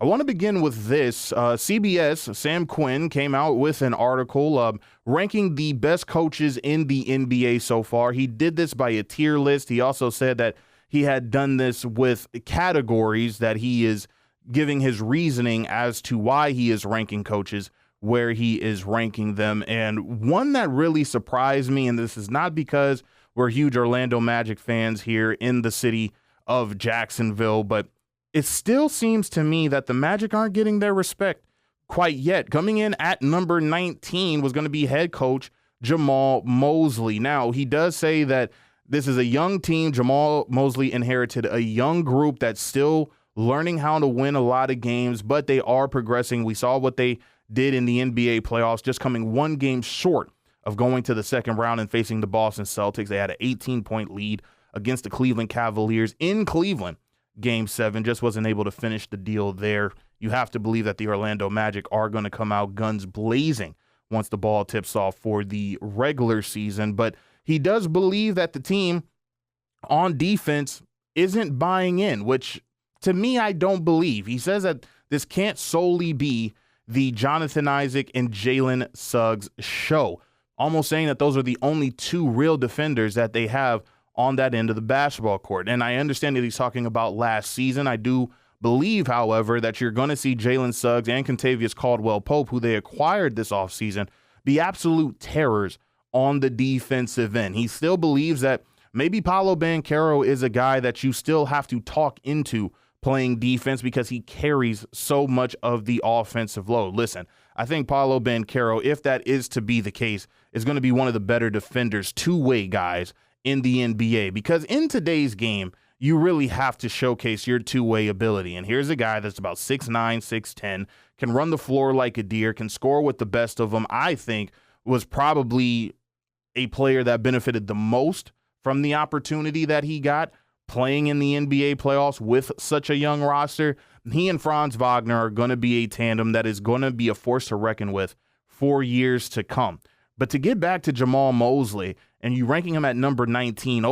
I want to begin with this. CBS, Sam Quinn, came out with an article ranking the best coaches in the NBA so far. He did this by a tier list. He also said that he had done this with categories, that he is giving his reasoning as to why he is ranking coaches where he is ranking them. And one that really surprised me, and this is not because we're huge Orlando Magic fans here in the city of Jacksonville, but it still seems to me that the Magic aren't getting their respect quite yet. Coming in at number 19 was going to be head coach Jamahl Mosley. Now, he does say that this is a young team. Jamahl Mosley inherited a young group that's still learning how to win a lot of games, but they are progressing. We saw what they did in the NBA playoffs, just coming one game short of going to the second round and facing the Boston Celtics. They had an 18-point lead against the Cleveland Cavaliers in Cleveland. Game 7 just wasn't able to finish the deal there. You have to believe that the Orlando Magic are going to come out guns blazing once the ball tips off for the regular season. But he does believe that the team on defense isn't buying in, which to me, I don't believe. He says that this can't solely be the Jonathan Isaac and Jalen Suggs show, almost saying that those are the only two real defenders that they have on that end of the basketball court. And I understand that he's talking about last season. I do believe, however, that you're going to see Jalen Suggs and Kentavious Caldwell-Pope, who they acquired this offseason, be absolute terrors on the defensive end. He still believes that maybe Paolo Banchero is a guy that you still have to talk into playing defense because he carries so much of the offensive load. Listen, I think Paolo Banchero, if that is to be the case, is going to be one of the better defenders, two-way guys in the NBA, because in today's game, you really have to showcase your two-way ability. And here's a guy that's about 6'9", 6'10", can run the floor like a deer, can score with the best of them. I think was probably a player that benefited the most from the opportunity that he got playing in the NBA playoffs with such a young roster. He and Franz Wagner are going to be a tandem that is going to be a force to reckon with for years to come. But to get back to Jamahl Mosley, and you ranking him at number 19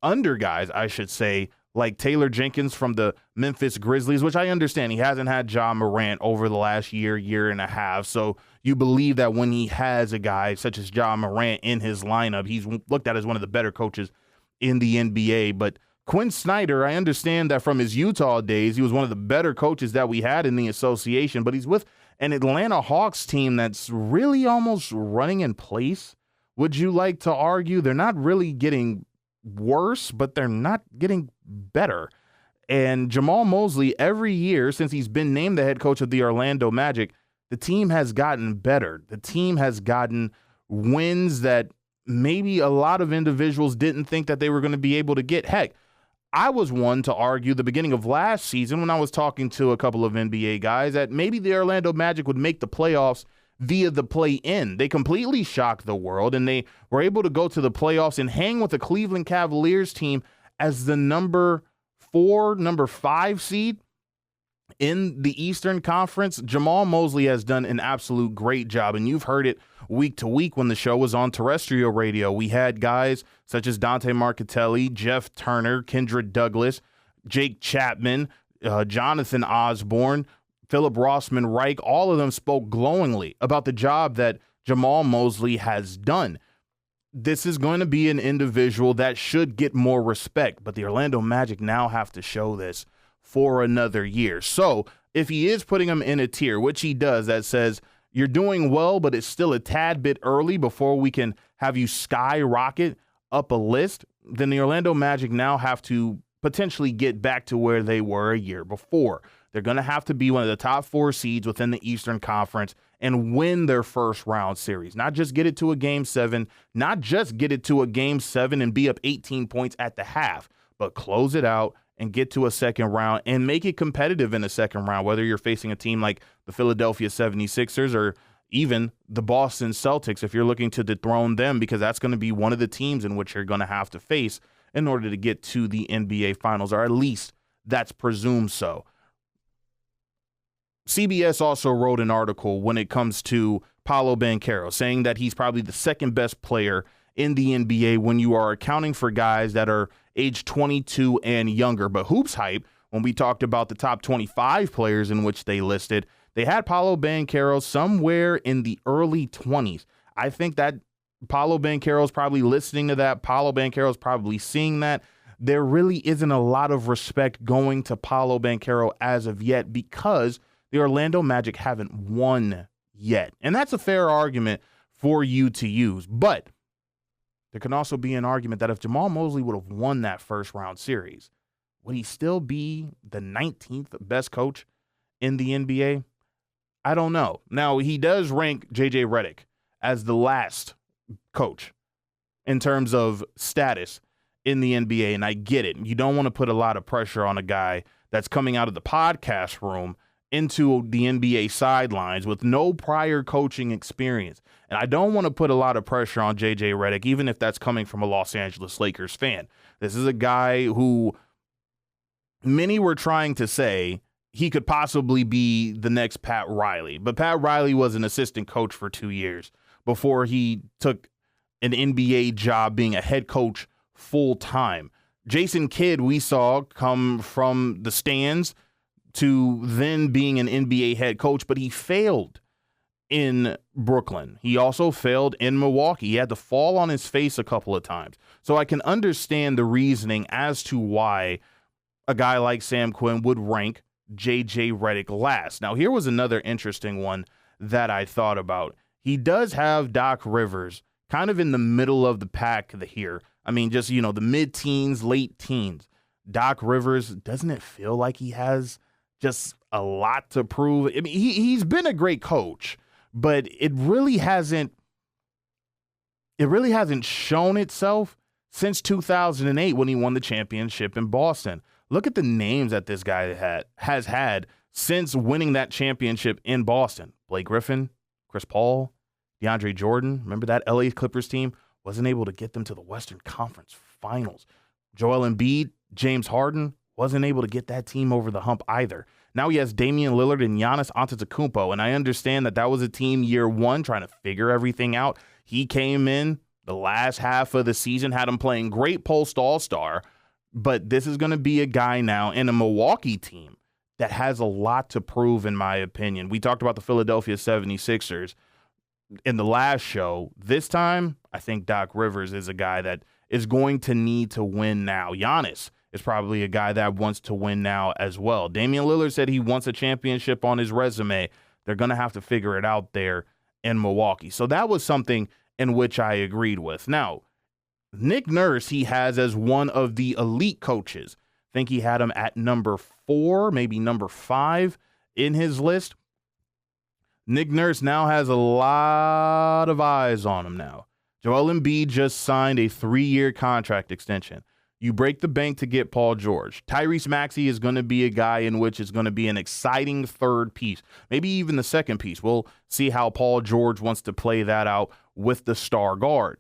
under guys, I should say, like Taylor Jenkins from the Memphis Grizzlies, which I understand he hasn't had Ja Morant over the last year and a half. So you believe that when he has a guy such as Ja Morant in his lineup, he's looked at as one of the better coaches in the NBA. But Quinn Snyder, I understand that from his Utah days, he was one of the better coaches that we had in the association, but he's with an Atlanta Hawks team that's really almost running in place. Would you like to argue? They're not really getting worse, but they're not getting better. And Jamahl Mosley, every year since he's been named the head coach of the Orlando Magic, the team has gotten better. The team has gotten wins that maybe a lot of individuals didn't think that they were going to be able to get. Heck, I was one to argue the beginning of last season when I was talking to a couple of NBA guys that maybe the Orlando Magic would make the playoffs via the play-in. They completely shocked the world, and they were able to go to the playoffs and hang with the Cleveland Cavaliers team as the number 5 seed in the Eastern Conference. Jamahl Mosley has done an absolute great job, and you've heard it week to week when the show was on terrestrial radio. We had guys such as Dante Marchitelli, Jeff Turner, Kendrick Douglas, Jake Chapman, Jonathan Osborne, Philip Rossman Reich. All of them spoke glowingly about the job that Jamahl Mosley has done. This is going to be an individual that should get more respect, but the Orlando Magic now have to show this for another year. So if he is putting him in a tier, which he does, that says you're doing well, but it's still a tad bit early before we can have you skyrocket up a list, then the Orlando Magic now have to potentially get back to where they were a year before. They're going to have to be one of the top 4 seeds within the Eastern Conference and win their first round series. Not just get it to a Game 7, not just get it to a Game 7 and be up 18 points at the half, but close it out and get to a second round and make it competitive in the second round, whether you're facing a team like the Philadelphia 76ers or even the Boston Celtics, if you're looking to dethrone them, because that's going to be one of the teams in which you're going to have to face in order to get to the NBA Finals, or at least that's presumed so. CBS also wrote an article when it comes to Paolo Banchero, saying that he's probably the second best player in the NBA when you are accounting for guys that are age 22 and younger. But Hoops Hype, when we talked about the top 25 players in which they listed, they had Paolo Banchero somewhere in the early 20s. I think that Paolo Banchero is probably listening to that. Paolo Banchero is probably seeing that. There really isn't a lot of respect going to Paolo Banchero as of yet because the Orlando Magic haven't won yet. And that's a fair argument for you to use. But there can also be an argument that if Jamahl Mosley would have won that first round series, would he still be the 19th best coach in the NBA? I don't know. Now, he does rank J.J. Redick as the last coach in terms of status in the NBA, and I get it. You don't want to put a lot of pressure on a guy that's coming out of the podcast room into the NBA sidelines with no prior coaching experience. And I don't want to put a lot of pressure on J.J. Redick, even if that's coming from a Los Angeles Lakers fan. This is a guy who many were trying to say he could possibly be the next Pat Riley. But Pat Riley was an assistant coach for 2 years before he took an NBA job being a head coach full time. Jason Kidd, we saw come from the stands to then being an NBA head coach, but he failed in Brooklyn. He also failed in Milwaukee. He had to fall on his face a couple of times. So I can understand the reasoning as to why a guy like Sam Quinn would rank J.J. Redick last. Now, here was another interesting one that I thought about. He does have Doc Rivers kind of in the middle of the pack here. I mean, just, the mid-teens, late teens. Doc Rivers, doesn't it feel like he has just a lot to prove? I mean, he's been a great coach, but it really hasn't shown itself since 2008 when he won the championship in Boston. Look at the names that this guy has had since winning that championship in Boston. Blake Griffin, Chris Paul, DeAndre Jordan. Remember that LA Clippers team? Wasn't able to get them to the Western Conference Finals. Joel Embiid, James Harden, wasn't able to get that team over the hump either. Now he has Damian Lillard and Giannis Antetokounmpo, and I understand that was a team year one trying to figure everything out. He came in the last half of the season, had him playing great post All-Star, but this is going to be a guy now in a Milwaukee team that has a lot to prove, in my opinion. We talked about the Philadelphia 76ers in the last show. This time, I think Doc Rivers is a guy that is going to need to win now. Giannis is probably a guy that wants to win now as well. Damian Lillard said he wants a championship on his resume. They're going to have to figure it out there in Milwaukee. So that was something in which I agreed with. Now, Nick Nurse, he has as one of the elite coaches. I think he had him at number 4, maybe number 5 in his list. Nick Nurse now has a lot of eyes on him now. Joel Embiid just signed a 3-year contract extension. You break the bank to get Paul George. Tyrese Maxey is going to be a guy in which is going to be an exciting third piece, maybe even the second piece. We'll see how Paul George wants to play that out with the star guard.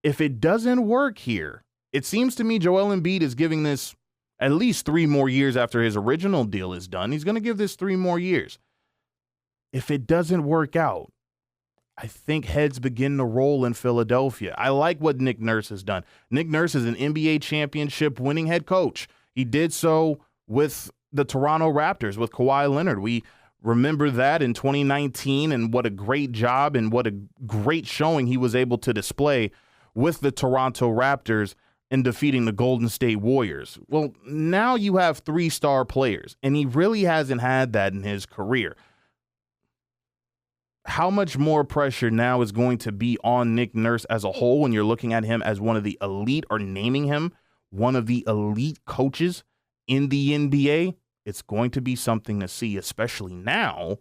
If it doesn't work here, it seems to me Joel Embiid is giving this at least 3 more years after his original deal is done. He's going to give this 3 more years. If it doesn't work out, I think heads begin to roll in Philadelphia. I like what Nick Nurse has done. Nick Nurse is an NBA championship winning head coach. He did so with the Toronto Raptors, with Kawhi Leonard. We remember that in 2019 and what a great job and what a great showing he was able to display with the Toronto Raptors in defeating the Golden State Warriors. Well, now you have 3-star players, and he really hasn't had that in his career. How much more pressure now is going to be on Nick Nurse as a whole when you're looking at him as one of the elite, or naming him one of the elite coaches in the NBA? It's going to be something to see, especially now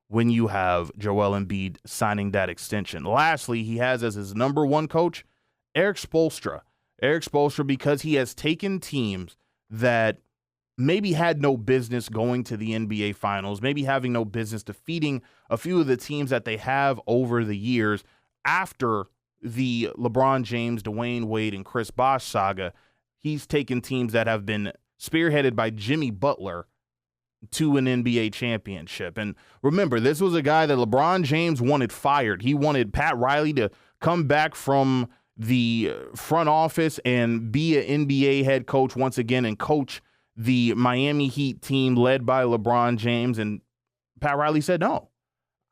when you have Joel Embiid signing that extension. Lastly, he has as his number 1 coach, Eric Spoelstra. Eric Spoelstra, because he has taken teams that maybe had no business going to the NBA Finals, maybe having no business defeating a few of the teams that they have over the years after the LeBron James, Dwayne Wade, and Chris Bosh saga. He's taken teams that have been spearheaded by Jimmy Butler to an NBA championship. And remember, this was a guy that LeBron James wanted fired. He wanted Pat Riley to come back from the front office and be an NBA head coach once again and coach the Miami Heat team led by LeBron James, and Pat Riley said, no,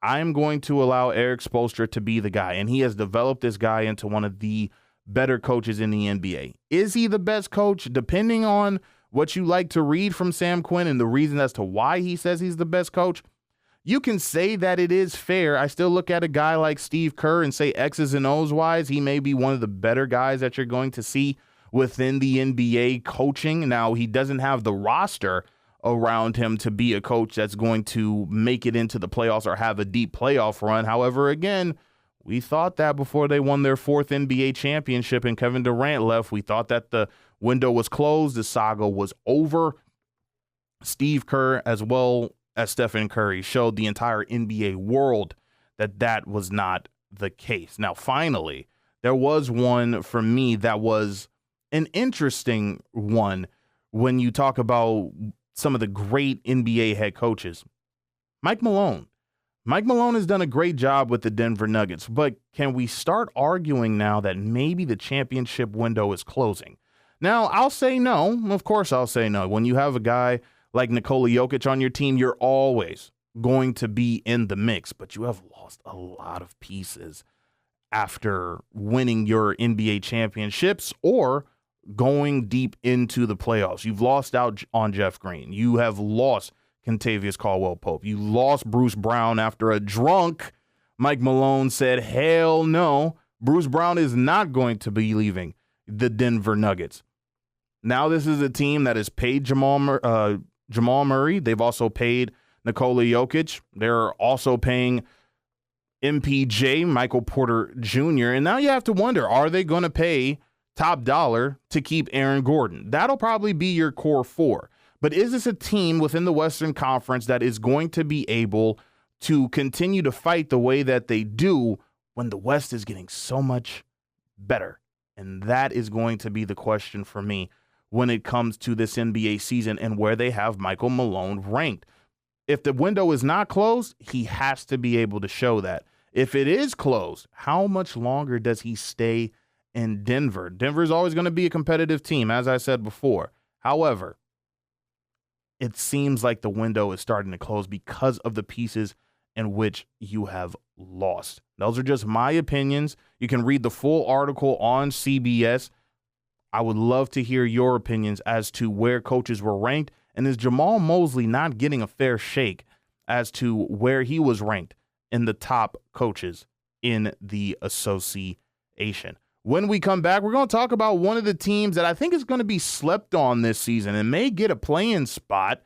I'm going to allow Eric Spoelstra to be the guy, and he has developed this guy into one of the better coaches in the NBA. Is he the best coach? Depending on what you like to read from Sam Quinn and the reason as to why he says he's the best coach, you can say that it is fair. I still look at a guy like Steve Kerr and say X's and O's wise, he may be one of the better guys that you're going to see within the NBA coaching. Now, he doesn't have the roster around him to be a coach that's going to make it into the playoffs or have a deep playoff run. However, again, we thought that before they won their 4th NBA championship and Kevin Durant left. We thought that the window was closed. The saga was over. Steve Kerr, as well as Stephen Curry, showed the entire NBA world that that was not the case. Now, finally, there was one for me that was an interesting one when you talk about some of the great NBA head coaches. Mike Malone. Mike Malone has done a great job with the Denver Nuggets, but can we start arguing now that maybe the championship window is closing? Now, I'll say no. Of course, I'll say no. When you have a guy like Nikola Jokic on your team, you're always going to be in the mix, but you have lost a lot of pieces after winning your NBA championships or going deep into the playoffs. You've lost out on Jeff Green. You have lost Kentavious Caldwell-Pope. You lost Bruce Brown after a drunk Mike Malone said, hell no, Bruce Brown is not going to be leaving the Denver Nuggets. Now this is a team that has paid Jamal Murray. They've also paid Nikola Jokic. They're also paying MPJ, Michael Porter Jr. And now you have to wonder, are they going to pay top dollar to keep Aaron Gordon? That'll probably be your core 4. But is this a team within the Western Conference that is going to be able to continue to fight the way that they do when the West is getting so much better? And that is going to be the question for me when it comes to this NBA season and where they have Michael Malone ranked. If the window is not closed, he has to be able to show that. If it is closed, how much longer does he stay in Denver? Denver is always going to be a competitive team, as I said before. However, it seems like the window is starting to close because of the pieces in which you have lost. Those are just my opinions. You can read the full article on CBS. I would love to hear your opinions as to where coaches were ranked, and is Jamahl Mosley not getting a fair shake as to where he was ranked in the top coaches in the association. When we come back, we're going to talk about one of the teams that I think is going to be slept on this season and may get a play-in spot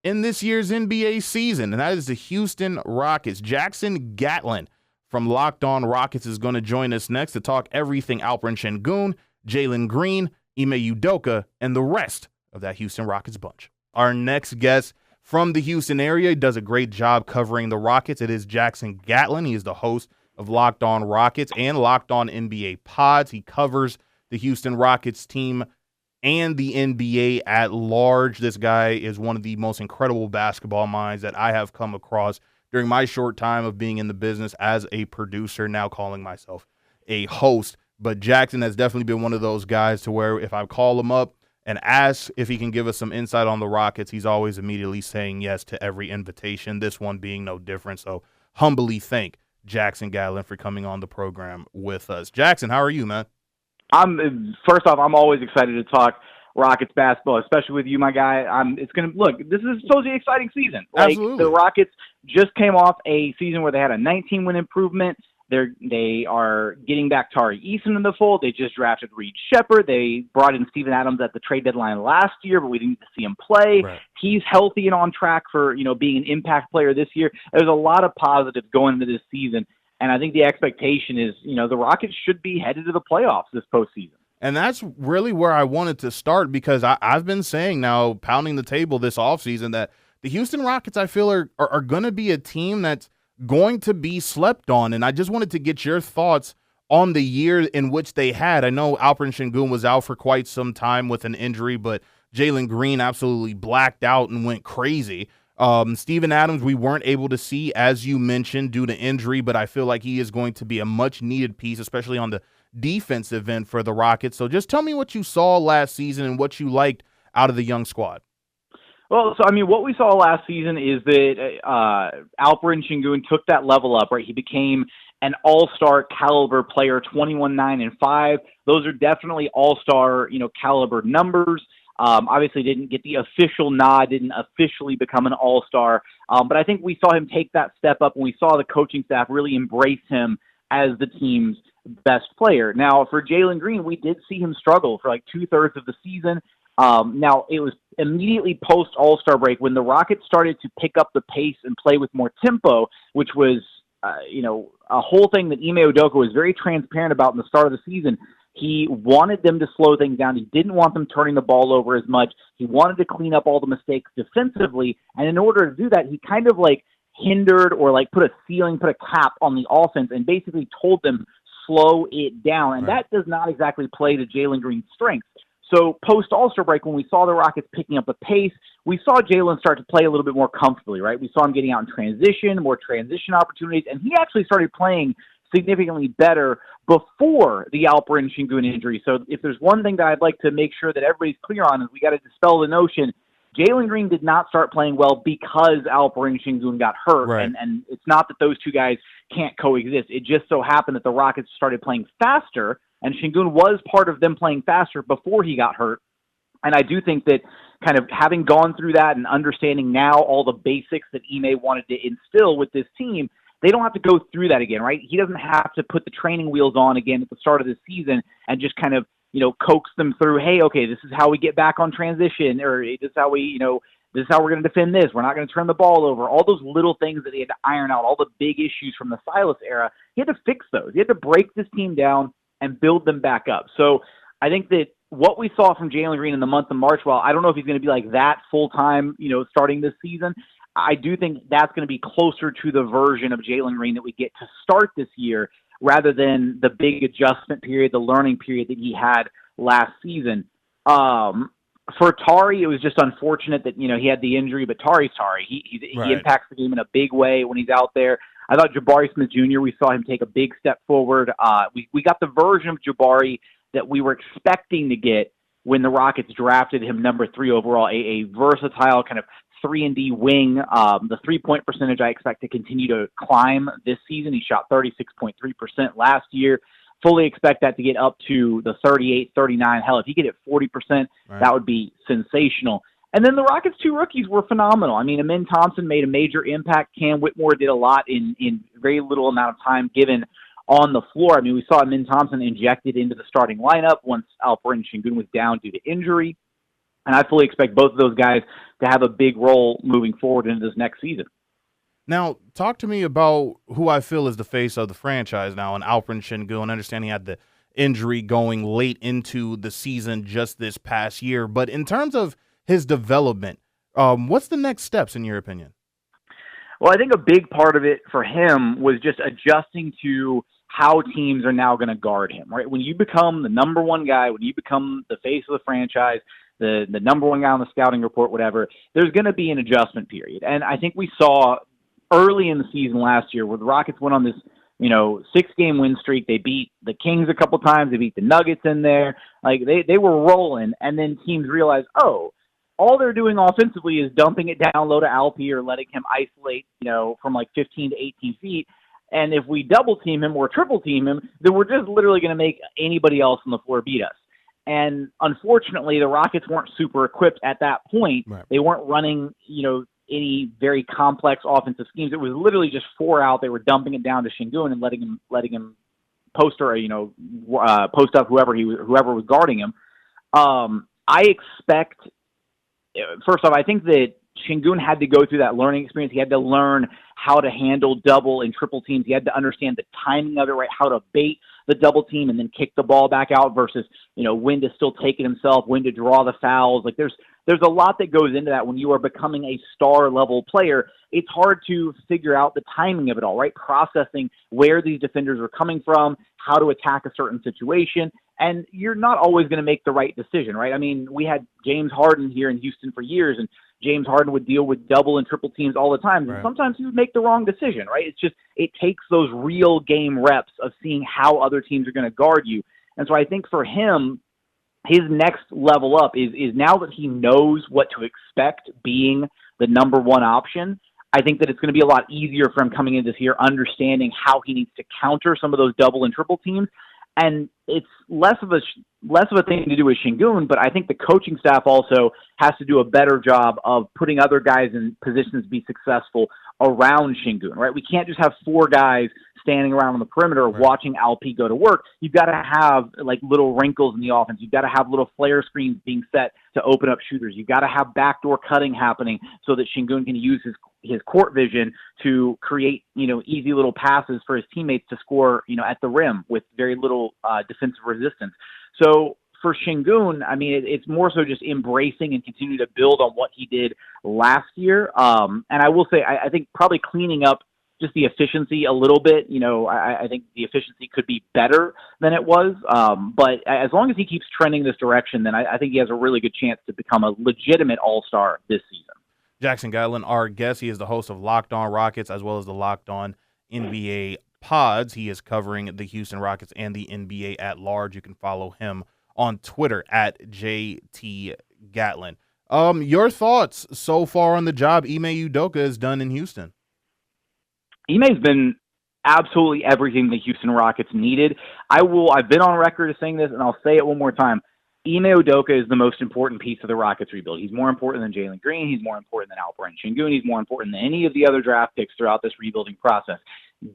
in this year's NBA season, and that is the Houston Rockets. Jackson Gatlin from Locked On Rockets is going to join us next to talk everything Alperen Şengün, Jalen Green, Ime Udoka, and the rest of that Houston Rockets bunch. Our next guest from the Houston area does a great job covering the Rockets. It is Jackson Gatlin. He is the host of Locked On Rockets and Locked On NBA Pods. He covers the Houston Rockets team and the NBA at large. This guy is one of the most incredible basketball minds that I have come across during my short time of being in the business as a producer, now calling myself a host. But Jackson has definitely been one of those guys to where if I call him up and ask if he can give us some insight on the Rockets, he's always immediately saying yes to every invitation, this one being no different. So humbly thank Jackson Gatlin for coming on the program with us. Jackson, how are you, man? First off, I'm always excited to talk Rockets basketball, especially with you, my guy. This is supposed to be an exciting season. Absolutely. The Rockets just came off a season where they had a 19-win improvement. They are getting back Tari Eason in the fold. They just drafted Reed Shepherd. They brought in Steven Adams at the trade deadline last year, but we didn't get to see him play. Right. He's healthy and on track for being an impact player this year. There's a lot of positives going into this season, and I think the expectation is the Rockets should be headed to the playoffs this postseason. And that's really where I wanted to start, because I've been saying now, pounding the table this offseason, that the Houston Rockets, I feel, are going to be a team that's going to be slept on. And I just wanted to get your thoughts on the year in which they had. I know Alperen Şengün was out for quite some time with an injury, but Jalen Green absolutely blacked out and went crazy. Steven Adams, we weren't able to see, as you mentioned, due to injury, but I feel like he is going to be a much-needed piece, especially on the defensive end for the Rockets. So just tell me what you saw last season and what you liked out of the young squad? Well, so I mean, what we saw last season is that Alperen Sengun took that level up, right? He became an all-star caliber player, 21-9-5. Those are definitely all-star, caliber numbers. Obviously didn't get the official nod, didn't officially become an all-star. But I think we saw him take that step up, and we saw the coaching staff really embrace him as the team's best player. Now, for Jalen Green, we did see him struggle for like 2/3 of the season. Now, it was immediately post All-Star break when the Rockets started to pick up the pace and play with more tempo, which was, a whole thing that Ime Udoka was very transparent about in the start of the season. He wanted them to slow things down. He didn't want them turning the ball over as much. He wanted to clean up all the mistakes defensively. And in order to do that, he kind of hindered or put a ceiling, put a cap on the offense and basically told them slow it down. And that does not exactly play to Jalen Green's strengths. So post All-Star break, when we saw the Rockets picking up the pace, we saw Jalen start to play a little bit more comfortably, right? We saw him getting out in transition, more transition opportunities, and he actually started playing significantly better before the Alperen Sengun injury. So if there's one thing that I'd like to make sure that everybody's clear on is we got to dispel the notion Jalen Green did not start playing well because Alperen Sengun got hurt. Right. And it's not that those two guys can't coexist. It just so happened that the Rockets started playing faster, and Sengun was part of them playing faster before he got hurt. And I do think that kind of having gone through that and understanding now all the basics that Ime wanted to instill with this team, they don't have to go through that again, right? He doesn't have to put the training wheels on again at the start of the season and just kind of, coax them through, hey, okay, this is how we get back on transition, or this is how we, this is how we're going to defend this. We're not going to turn the ball over. All those little things that he had to iron out, all the big issues from the Silas era, he had to fix those. He had to break this team down and build them back up. So I think that what we saw from Jalen Green in the month of March, while I don't know if he's going to be like that full-time, starting this season, I do think that's going to be closer to the version of Jalen Green that we get to start this year rather than the big adjustment period, the learning period that he had last season. For Tari, it was just unfortunate that, he had the injury, but Tari's Tari. He impacts the game in a big way when he's out there. I thought Jabari Smith Jr., we saw him take a big step forward. We got the version of Jabari that we were expecting to get when the Rockets drafted him number 3 overall, a versatile kind of 3-and-D wing. The three-point percentage I expect to continue to climb this season. He shot 36.3% last year. Fully expect that to get up to the 38, 39. Hell, if he could hit 40%, that would be sensational. And then the Rockets' 2 rookies were phenomenal. I mean, Amin Thompson made a major impact. Cam Whitmore did a lot in very little amount of time given on the floor. I mean, we saw Amin Thompson injected into the starting lineup once Alperen Sengun was down due to injury. And I fully expect both of those guys to have a big role moving forward into this next season. Now, talk to me about who I feel is the face of the franchise now, and Alperen Sengun. I understand he had the injury going late into the season just this past year. But in terms of his development, what's the next steps in your opinion? Well, I think a big part of it for him was just adjusting to how teams are now going to guard him, right? When you become the number one guy, when you become the face of the franchise, the number one guy on the scouting report, whatever, there's going to be an adjustment period. And I think we saw early in the season last year where the Rockets went on this, 6-game win streak. They beat the Kings a couple times. They beat the Nuggets in there. Like they were rolling. And then teams realized, all they're doing offensively is dumping it down low to Alpi or letting him isolate, from 15 to 18 feet. And if we double team him or triple team him, then we're just literally going to make anybody else on the floor beat us. And unfortunately, the Rockets weren't super equipped at that point. Right. They weren't running, any very complex offensive schemes. It was literally just 4 out. They were dumping it down to Sengun and letting him post or post up whoever was guarding him. I expect. First off, I think that Sengun had to go through that learning experience. He had to learn how to handle double and triple teams. He had to understand the timing of it, right? How to bait the double team and then kick the ball back out versus, when to still take it himself, when to draw the fouls. Like there's a lot that goes into that when you are becoming a star level player. It's hard to figure out the timing of it all, right? Processing where these defenders are coming from, how to attack a certain situation. And you're not always going to make the right decision, right? I mean, we had James Harden here in Houston for years, and James Harden would deal with double and triple teams all the time. And sometimes he would make the wrong decision, right? It's just, it takes those real game reps of seeing how other teams are going to guard you. And so I think for him, his next level up is now that he knows what to expect being the number one option. I think that it's going to be a lot easier for him coming into this year, understanding how he needs to counter some of those double and triple teams. And it's less of a thing to do with Şengün, but I think the coaching staff also has to do a better job of putting other guys in positions to be successful around Şengün, right? We can't just have four guys standing around on the perimeter watching Alpi go to work. You've got to have like little wrinkles in the offense. You've got to have little flare screens being set to open up shooters. You've got to have backdoor cutting happening so that Şengün can use his court vision to create, easy little passes for his teammates to score, at the rim with very little defensive resistance. So for Şengün, I mean, it's more so just embracing and continuing to build on what he did last year. And I will say, I think probably cleaning up just the efficiency a little bit. I think the efficiency could be better than it was. But as long as he keeps trending this direction, then I think he has a really good chance to become a legitimate all-star this season. Jackson Gatlin, our guest. He is the host of Locked On Rockets as well as the Locked On NBA pods. He is covering the Houston Rockets and the NBA at large. You can follow him on Twitter at JT Gatlin. Your thoughts so far on the job Ime Udoka has done in Houston? Ime's been absolutely everything the Houston Rockets needed. I've been on record as saying this, and I'll say it one more time. Ime Udoka is the most important piece of the Rockets rebuild. He's more important than Jalen Green. He's more important than Alperen Şengün. He's more important than any of the other draft picks throughout this rebuilding process.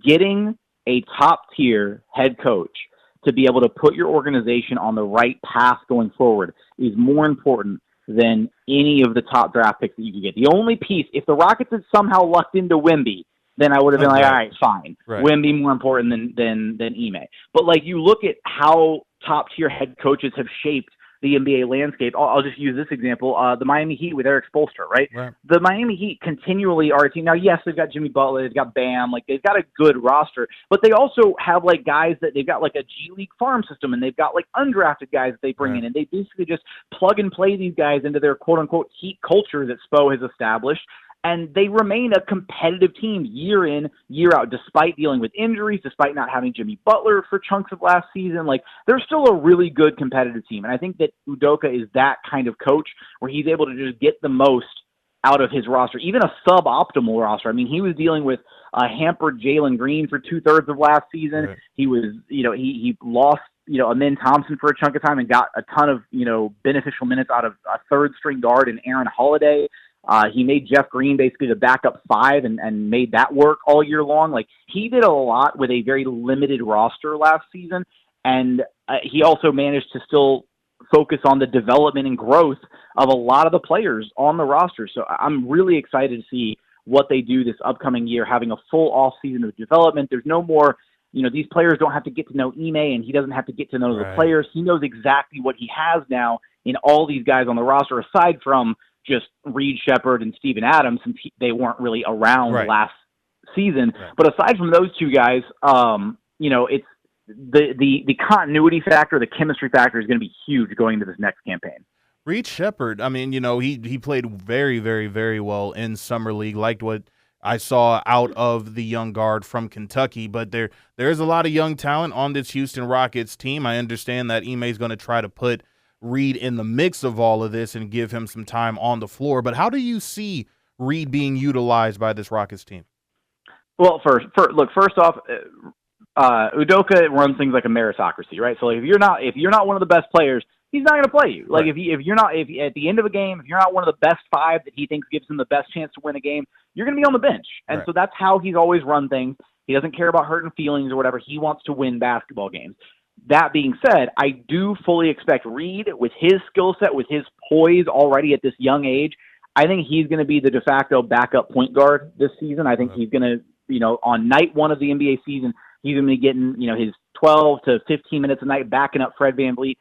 Getting a top-tier head coach to be able to put your organization on the right path going forward is more important than any of the top draft picks that you could get. The only piece, if the Rockets had somehow lucked into Wemby, then I would have been all right, fine. Right. Wemby more important than Ime. But you look at how top-tier head coaches have shaped the NBA landscape. I'll just use this example. The Miami Heat with Eric Spoelstra, right? The Miami Heat continually are a team. Now, yes, they've got Jimmy Butler, they've got Bam, they've got a good roster, but they also have guys that they've got a G League farm system, and they've got undrafted guys that they bring in, and they basically just plug and play these guys into their quote-unquote Heat culture that Spo has established. And they remain a competitive team year in, year out, despite dealing with injuries, despite not having Jimmy Butler for chunks of last season. They're still a really good competitive team. And I think that Udoka is that kind of coach where he's able to just get the most out of his roster, even a suboptimal roster. I mean, he was dealing with a hampered Jalen Green for 2/3 of last season. Right. He was, he lost, Amin Thompson for a chunk of time and got a ton of, beneficial minutes out of a third-string guard in Aaron Holiday. He made Jeff Green basically the backup five and made that work all year long. He did a lot with a very limited roster last season, and he also managed to still focus on the development and growth of a lot of the players on the roster. So I'm really excited to see what they do this upcoming year, having a full off season of development. There's no more, these players don't have to get to know Ime, and he doesn't have to get to know the players. He knows exactly what he has now in all these guys on the roster, aside from just Reed Shepherd and Steven Adams, since they weren't really around last season. Right. But aside from those two guys, it's the continuity factor, the chemistry factor is going to be huge going into this next campaign. Reed Shepherd, I mean, he played very, very, very well in Summer League, liked what I saw out of the young guard from Kentucky, but there is a lot of young talent on this Houston Rockets team. I understand that Ime is going to try to put Reed in the mix of all of this and give him some time on the floor. But how do you see Reed being utilized by this Rockets team? Well, first off, Udoka runs things like a meritocracy, right? So if you're not one of the best players, he's not going to play you. If at the end of a game, if you're not one of the best five that he thinks gives him the best chance to win a game, you're going to be on the bench. And so that's how he's always run things. He doesn't care about hurting feelings or whatever. He wants to win basketball games. That being said, I do fully expect Reed, with his skill set, with his poise already at this young age, I think he's going to be the de facto backup point guard this season. I think he's going to, on night one of the NBA season, he's going to be getting, his 12 to 15 minutes a night backing up Fred VanVleet.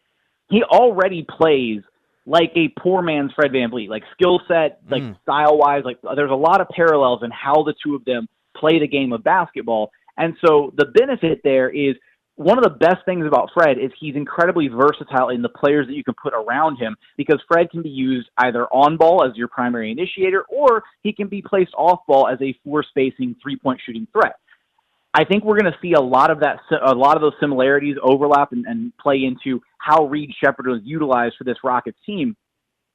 He already plays like a poor man's Fred VanVleet, skill set, style-wise. There's a lot of parallels in how the two of them play the game of basketball. And so the benefit there is, one of the best things about Fred is he's incredibly versatile in the players that you can put around him, because Fred can be used either on ball as your primary initiator, or he can be placed off ball as a floor spacing 3-point shooting threat. I think we're going to see a lot of those similarities overlap and play into how Reed Sheppard was utilized for this Rockets team,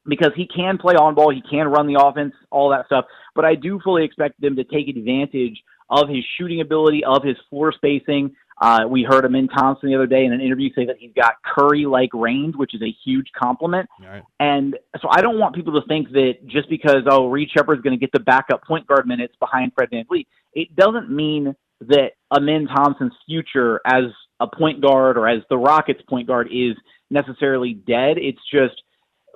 because he can play on ball, he can run the offense, all that stuff. But I do fully expect them to take advantage of his shooting ability, of his floor spacing. We heard Amin Thompson the other day in an interview say that he's got Curry-like range, which is a huge compliment. Right. And so I don't want people to think that just because, Reed Sheppard's going to get the backup point guard minutes behind Fred VanVleet, it doesn't mean that Amin Thompson's future as a point guard or as the Rockets point guard is necessarily dead. It's just,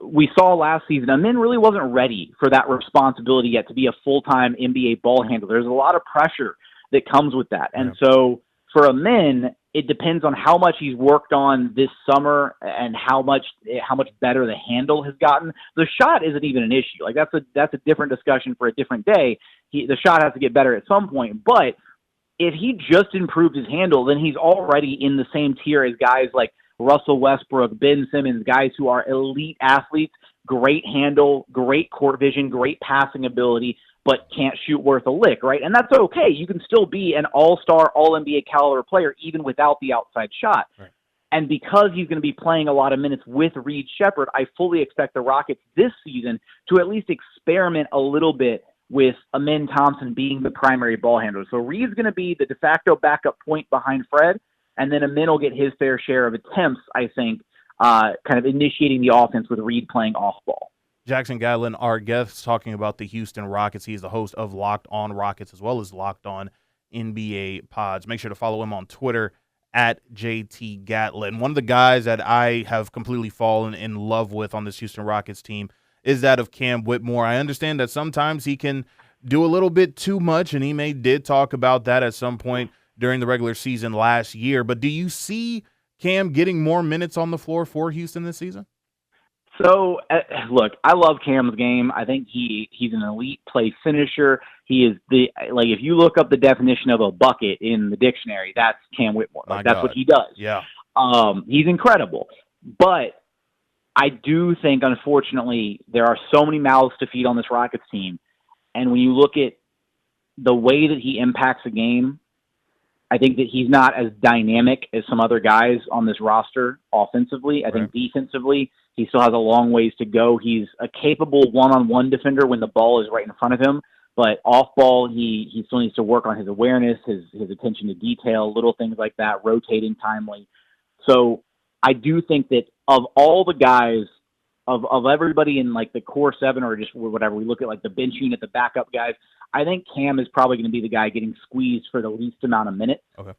we saw last season, Amin really wasn't ready for that responsibility yet to be a full-time NBA ball handler. There's a lot of pressure that comes with that. And so for Amin, it depends on how much he's worked on this summer and how much better the handle has gotten. The shot isn't even an issue. Like that's a different discussion for a different day. The shot has to get better at some point, but if he just improved his handle, then he's already in the same tier as guys like Russell Westbrook, Ben Simmons, guys who are elite athletes, great handle, great court vision, great passing ability, but can't shoot worth a lick, right? And that's okay. You can still be an all-star, all-NBA caliber player even without the outside shot. Right. And because he's going to be playing a lot of minutes with Reed Sheppard, I fully expect the Rockets this season to at least experiment a little bit with Amin Thompson being the primary ball handler. So Reed's going to be the de facto backup point behind Fred, and then Amin will get his fair share of attempts, I think, kind of initiating the offense with Reed playing off ball. Jackson Gatlin, our guest, talking about the Houston Rockets. He's the host of Locked On Rockets as well as Locked On NBA Pods. Make sure to follow him on Twitter at JT Gatlin. One of the guys that I have completely fallen in love with on this Houston Rockets team is that of Cam Whitmore. I understand that sometimes he can do a little bit too much, and he did talk about that at some point during the regular season last year. But do you see Cam getting more minutes on the floor for Houston this season? So, look, I love Cam's game. I think he's an elite play finisher. He is if you look up the definition of a bucket in the dictionary, that's Cam Whitmore. That's what he does. Yeah. He's incredible. But I do think, unfortunately, there are so many mouths to feed on this Rockets team. And when you look at the way that he impacts a game, I think that he's not as dynamic as some other guys on this roster offensively. I think defensively, he still has a long ways to go. He's a capable one-on-one defender when the ball is right in front of him. But off ball, he still needs to work on his awareness, his attention to detail, little things like that, rotating timely. So I do think that of all the guys, of everybody in like the core seven or just whatever, we look at like the bench unit, the backup guys, I think Cam is probably going to be the guy getting squeezed for the least amount of minutes. Okay.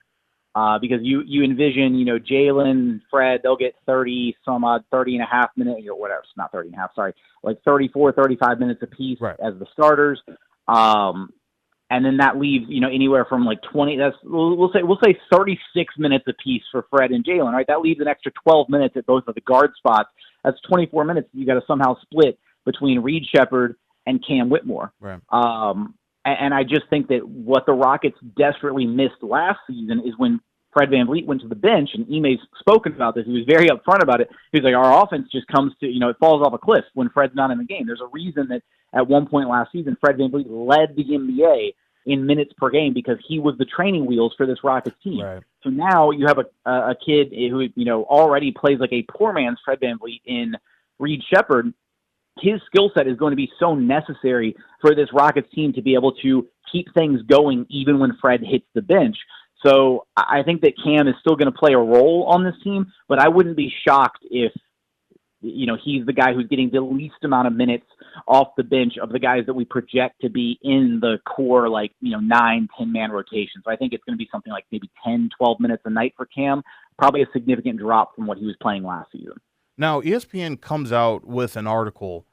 Because you envision, Jalen, Fred, they'll get 30 and a half minutes, whatever, it's not 30 and a half, sorry, like 34, 35 minutes apiece as the starters. And then that leaves, anywhere from like 20, we'll say 36 minutes apiece for Fred and Jalen, right? That leaves an extra 12 minutes at both of the guard spots. That's 24 minutes you got to somehow split between Reed Sheppard and Cam Whitmore. Right. And I just think that what the Rockets desperately missed last season is when Fred VanVleet went to the bench, and Ime's spoken about this. He was very upfront about it. He was like, our offense just comes to, it falls off a cliff when Fred's not in the game. There's a reason that at one point last season, Fred VanVleet led the NBA in minutes per game because he was the training wheels for this Rockets team. Right. So now you have a kid who, already plays like a poor man's Fred VanVleet in Reed Sheppard. His skill set is going to be so necessary for this Rockets team to be able to keep things going even when Fred hits the bench. So I think that Cam is still going to play a role on this team, but I wouldn't be shocked if, he's the guy who's getting the least amount of minutes off the bench of the guys that we project to be in the core, 9-10-man rotation. So I think it's going to be something like maybe 10, 12 minutes a night for Cam, probably a significant drop from what he was playing last season. Now, ESPN comes out with an article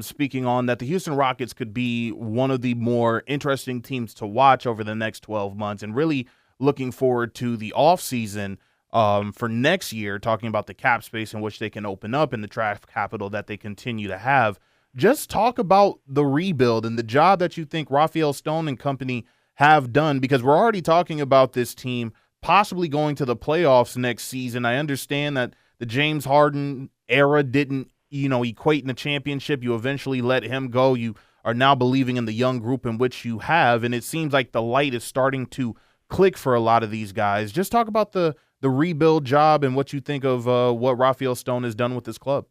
speaking on that the Houston Rockets could be one of the more interesting teams to watch over the next 12 months and really looking forward to the offseason for next year, talking about the cap space in which they can open up and the draft capital that they continue to have. Just talk about the rebuild and the job that you think Raphael Stone and company have done, because we're already talking about this team possibly going to the playoffs next season. I understand that the James Harden era didn't, equate in a championship. You eventually let him go. You are now believing in the young group in which you have, and it seems like the light is starting to click for a lot of these guys. Just talk about the rebuild job and what you think of what Rafael Stone has done with this club.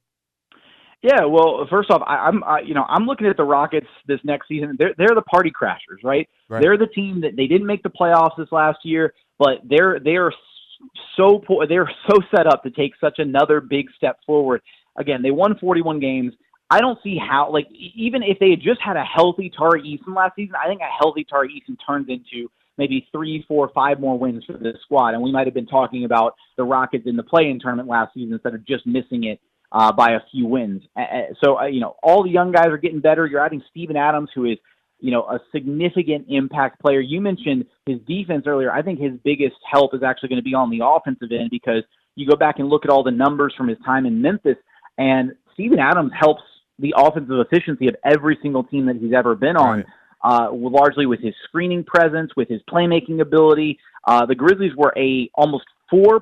Yeah, well, first off, I'm looking at the Rockets this next season. They're the party crashers, right? They're the team that they didn't make the playoffs this last year, but they're so set up to take such another big step forward. Again, they won 41 games. I don't see how, like, even if they had just had a healthy Tari Eason last season, I think a healthy Tari Eason turns into maybe 3, 4, 5 more wins for this squad. And we might have been talking about the Rockets in the play-in tournament last season instead of just missing it by a few wins. So, all the young guys are getting better. You're adding Steven Adams, who is, a significant impact player. You mentioned his defense earlier. I think his biggest help is actually going to be on the offensive end, because you go back and look at all the numbers from his time in Memphis, and Steven Adams helps the offensive efficiency of every single team that he's ever been on, largely with his screening presence, with his playmaking ability. The Grizzlies were a almost 4%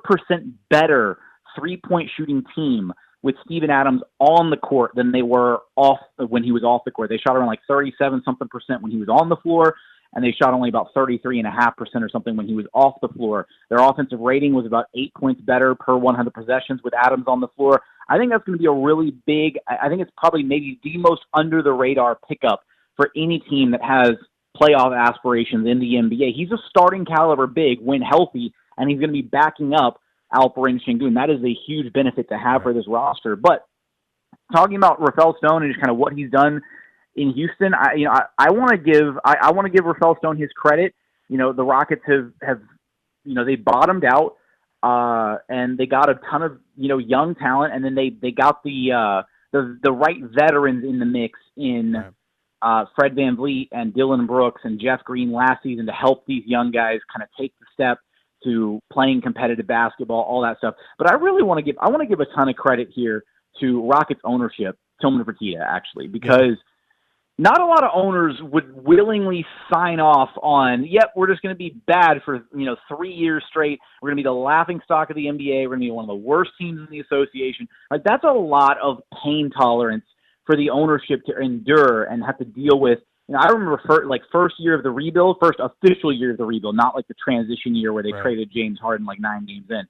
better three-point shooting team with Steven Adams on the court than they were off when he was off the court. They shot around like 37-something% when he was on the floor, and they shot only about 33.5% or something when he was off the floor. Their offensive rating was about 8 points better per 100 possessions with Adams on the floor. I think that's going to be a really big, I think it's probably maybe the most under-the-radar pickup for any team that has playoff aspirations in the NBA. He's a starting caliber big when healthy, and he's going to be backing up Alperen Sengun. That is a huge benefit to have for this roster. But talking about Rafael Stone and just kind of what he's done in Houston, I want to give Rafael Stone his credit. The Rockets have they bottomed out, and they got a ton of young talent, and then they got the right veterans in the mix in Fred VanVleet and Dylan Brooks and Jeff Green last season to help these young guys kind of take the step to playing competitive basketball, all that stuff. But I really want to give a ton of credit here to Rockets ownership, Tillman Fertitta, actually, because not a lot of owners would willingly sign off on, yep, we're just going to be bad for 3 years straight. We're going to be the laughing stock of the NBA. We're going to be one of the worst teams in the association. Like, that's a lot of pain tolerance for the ownership to endure and have to deal with. I remember first year of the rebuild, first official year of the rebuild, not like the transition year where they traded James Harden like 9 games in.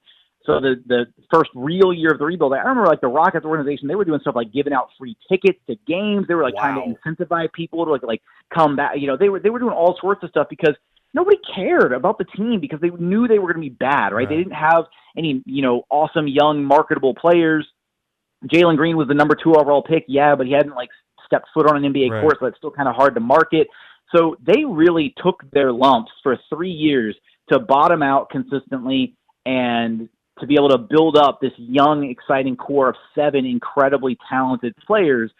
So the first real year of the rebuild, I remember like the Rockets organization, they were doing stuff like giving out free tickets to games. They were like trying to incentivize people to like come back. They were doing all sorts of stuff because nobody cared about the team because they knew they were going to be bad, right? They didn't have any, awesome young marketable players. Jalen Green was the number 2 overall pick, but he hadn't stepped foot on an NBA court, so it's still kind of hard to market. So they really took their lumps for 3 years to bottom out consistently and to be able to build up this young, exciting core of 7 incredibly talented players.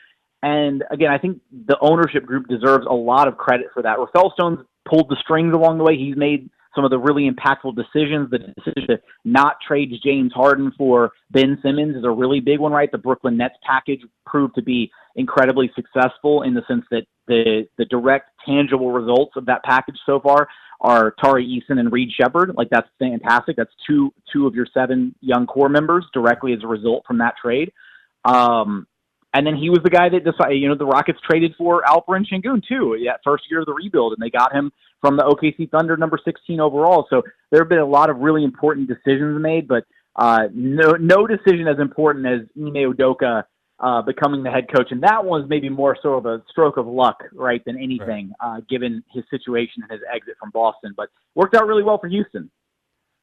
And again, I think the ownership group deserves a lot of credit for that. Rafael Stone's pulled the strings along the way. He's made some of the really impactful decisions. The decision to not trade James Harden for Ben Simmons is a really big one, right? The Brooklyn Nets package proved to be incredibly successful in the sense that the direct, tangible results of that package so far are Tari Eason and Reed Shepherd. Like, that's fantastic. That's two of your 7 young core members directly as a result from that trade. And then he was the guy that decided, the Rockets traded for Alperen Sengun too, that first year of the rebuild, and they got him from the OKC Thunder, number 16 overall. So there have been a lot of really important decisions made, but no decision as important as Ime Udoka becoming the head coach. And that one's maybe more sort of a stroke of luck, right, than anything, given his situation and his exit from Boston. But worked out really well for Houston.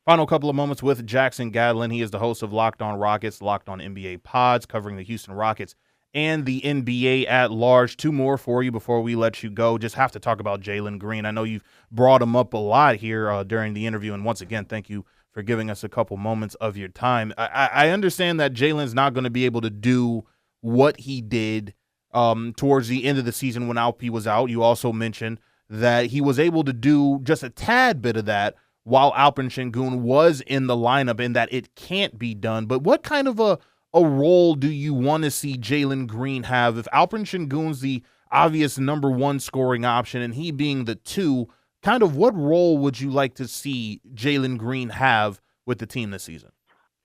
Final couple of moments with Jackson Gatlin. He is the host of Locked On Rockets, Locked On NBA Pods, covering the Houston Rockets and the NBA at large. 2 more for you before we let you go. Just have to talk about Jalen Green. I know you've brought him up a lot here during the interview, and once again, thank you for giving us a couple moments of your time. I understand that Jalen's not going to be able to do what he did towards the end of the season when Alp was out. You also mentioned that he was able to do just a tad bit of that while Alperen Sengun was in the lineup, and that it can't be done. But what kind of a role do you want to see Jalen Green have? If Alperen Sengun's the obvious number 1 scoring option and he being the 2, kind of what role would you like to see Jalen Green have with the team this season?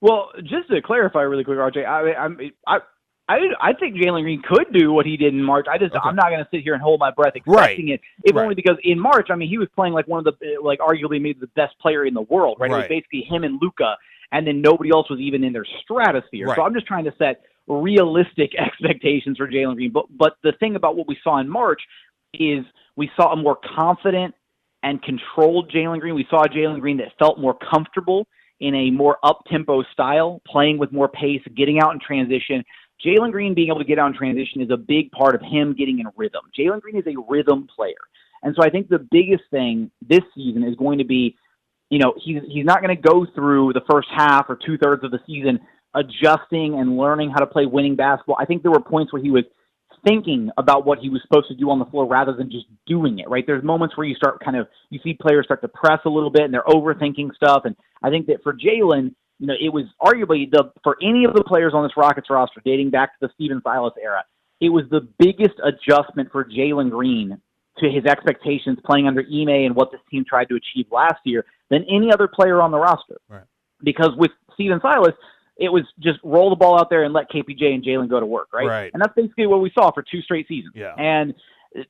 Well, just to clarify really quick, RJ, I think Jalen Green could do what he did in March. I'm not going to sit here and hold my breath expecting it. If only because in March, I mean, he was playing like one of the arguably maybe the best player in the world, right? It was basically him and Luka, and then nobody else was even in their stratosphere. So I'm just trying to set realistic expectations for Jalen Green. But the thing about what we saw in March is we saw a more confident and controlled Jalen Green. We saw a Jalen Green that felt more comfortable in a more up-tempo style, playing with more pace, getting out in transition. Jalen Green being able to get out in transition is a big part of him getting in rhythm. Jalen Green is a rhythm player. And so I think the biggest thing this season is going to be, he's not going to go through the first half or two-thirds of the season adjusting and learning how to play winning basketball. I think there were points where he was thinking about what he was supposed to do on the floor rather than just doing it, right? There's moments where you see players start to press a little bit and they're overthinking stuff. And I think that for Jalen, it was arguably for any of the players on this Rockets roster dating back to the Steven Silas era, it was the biggest adjustment for Jalen Green to his expectations playing under Ime and what this team tried to achieve last year than any other player on the roster. Right. Because with Steven Silas, it was just roll the ball out there and let KPJ and Jalen go to work, right? And that's basically what we saw for 2 straight seasons. Yeah. And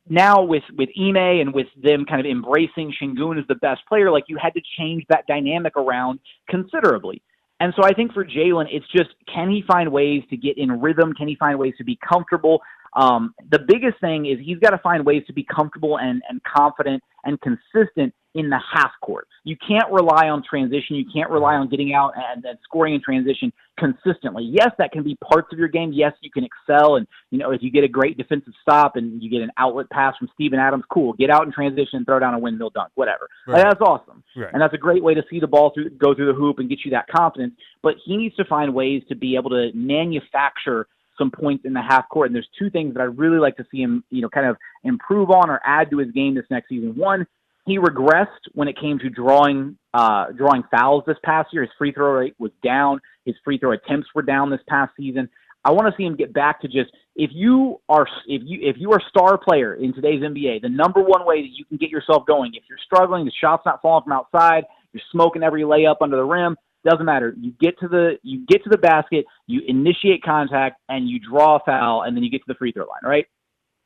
now with Ime and with them kind of embracing Şengün as the best player, you had to change that dynamic around considerably. And so I think for Jalen, it's just, can he find ways to get in rhythm? Can he find ways to be comfortable? The biggest thing is he's got to find ways to be comfortable and confident and consistent in the half court. You can't rely on transition. You can't rely on getting out and scoring in transition consistently. Yes, that can be parts of your game. Yes, you can excel. And, if you get a great defensive stop and you get an outlet pass from Steven Adams, cool. Get out in transition and throw down a windmill dunk, whatever. That's awesome. And that's a great way to see the ball go through the hoop and get you that confidence. But he needs to find ways to be able to manufacture some points in the half court. And there's 2 things that I'd really like to see him, kind of improve on or add to his game this next season. One, he regressed when it came to drawing fouls this past year. His free throw rate was down. His free throw attempts were down this past season. I want to see him get back to just, if you are a star player in today's NBA, the number one way that you can get yourself going, if you're struggling, the shot's not falling from outside, you're smoking every layup under the rim, doesn't matter. You get to the basket, you initiate contact, and you draw a foul, and then you get to the free throw line, right?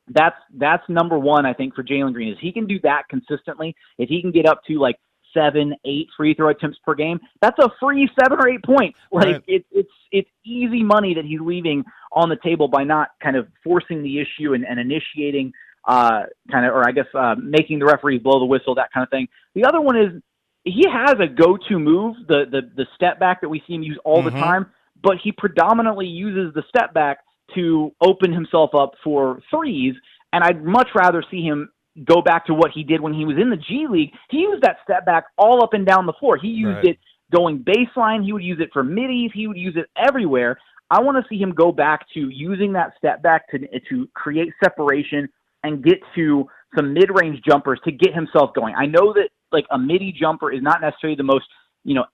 That's number one, I think, for Jalen Green, is he can do that consistently. If he can get up to 7, 8 free throw attempts per game, that's a free 7 or 8 points. It's easy money that he's leaving on the table by not kind of forcing the issue and initiating making the referees blow the whistle, that kind of thing. The other one is he has a go-to move, the step back that we see him use all the time, but he predominantly uses the step back to open himself up for threes, and I'd much rather see him go back to what he did when he was in the G League. He used that step back all up and down the floor. He used it going baseline. He would use it for middies. He would use it everywhere. I want to see him go back to using that step back to create separation and get to some mid-range jumpers to get himself going. I know that a midi jumper is not necessarily the most,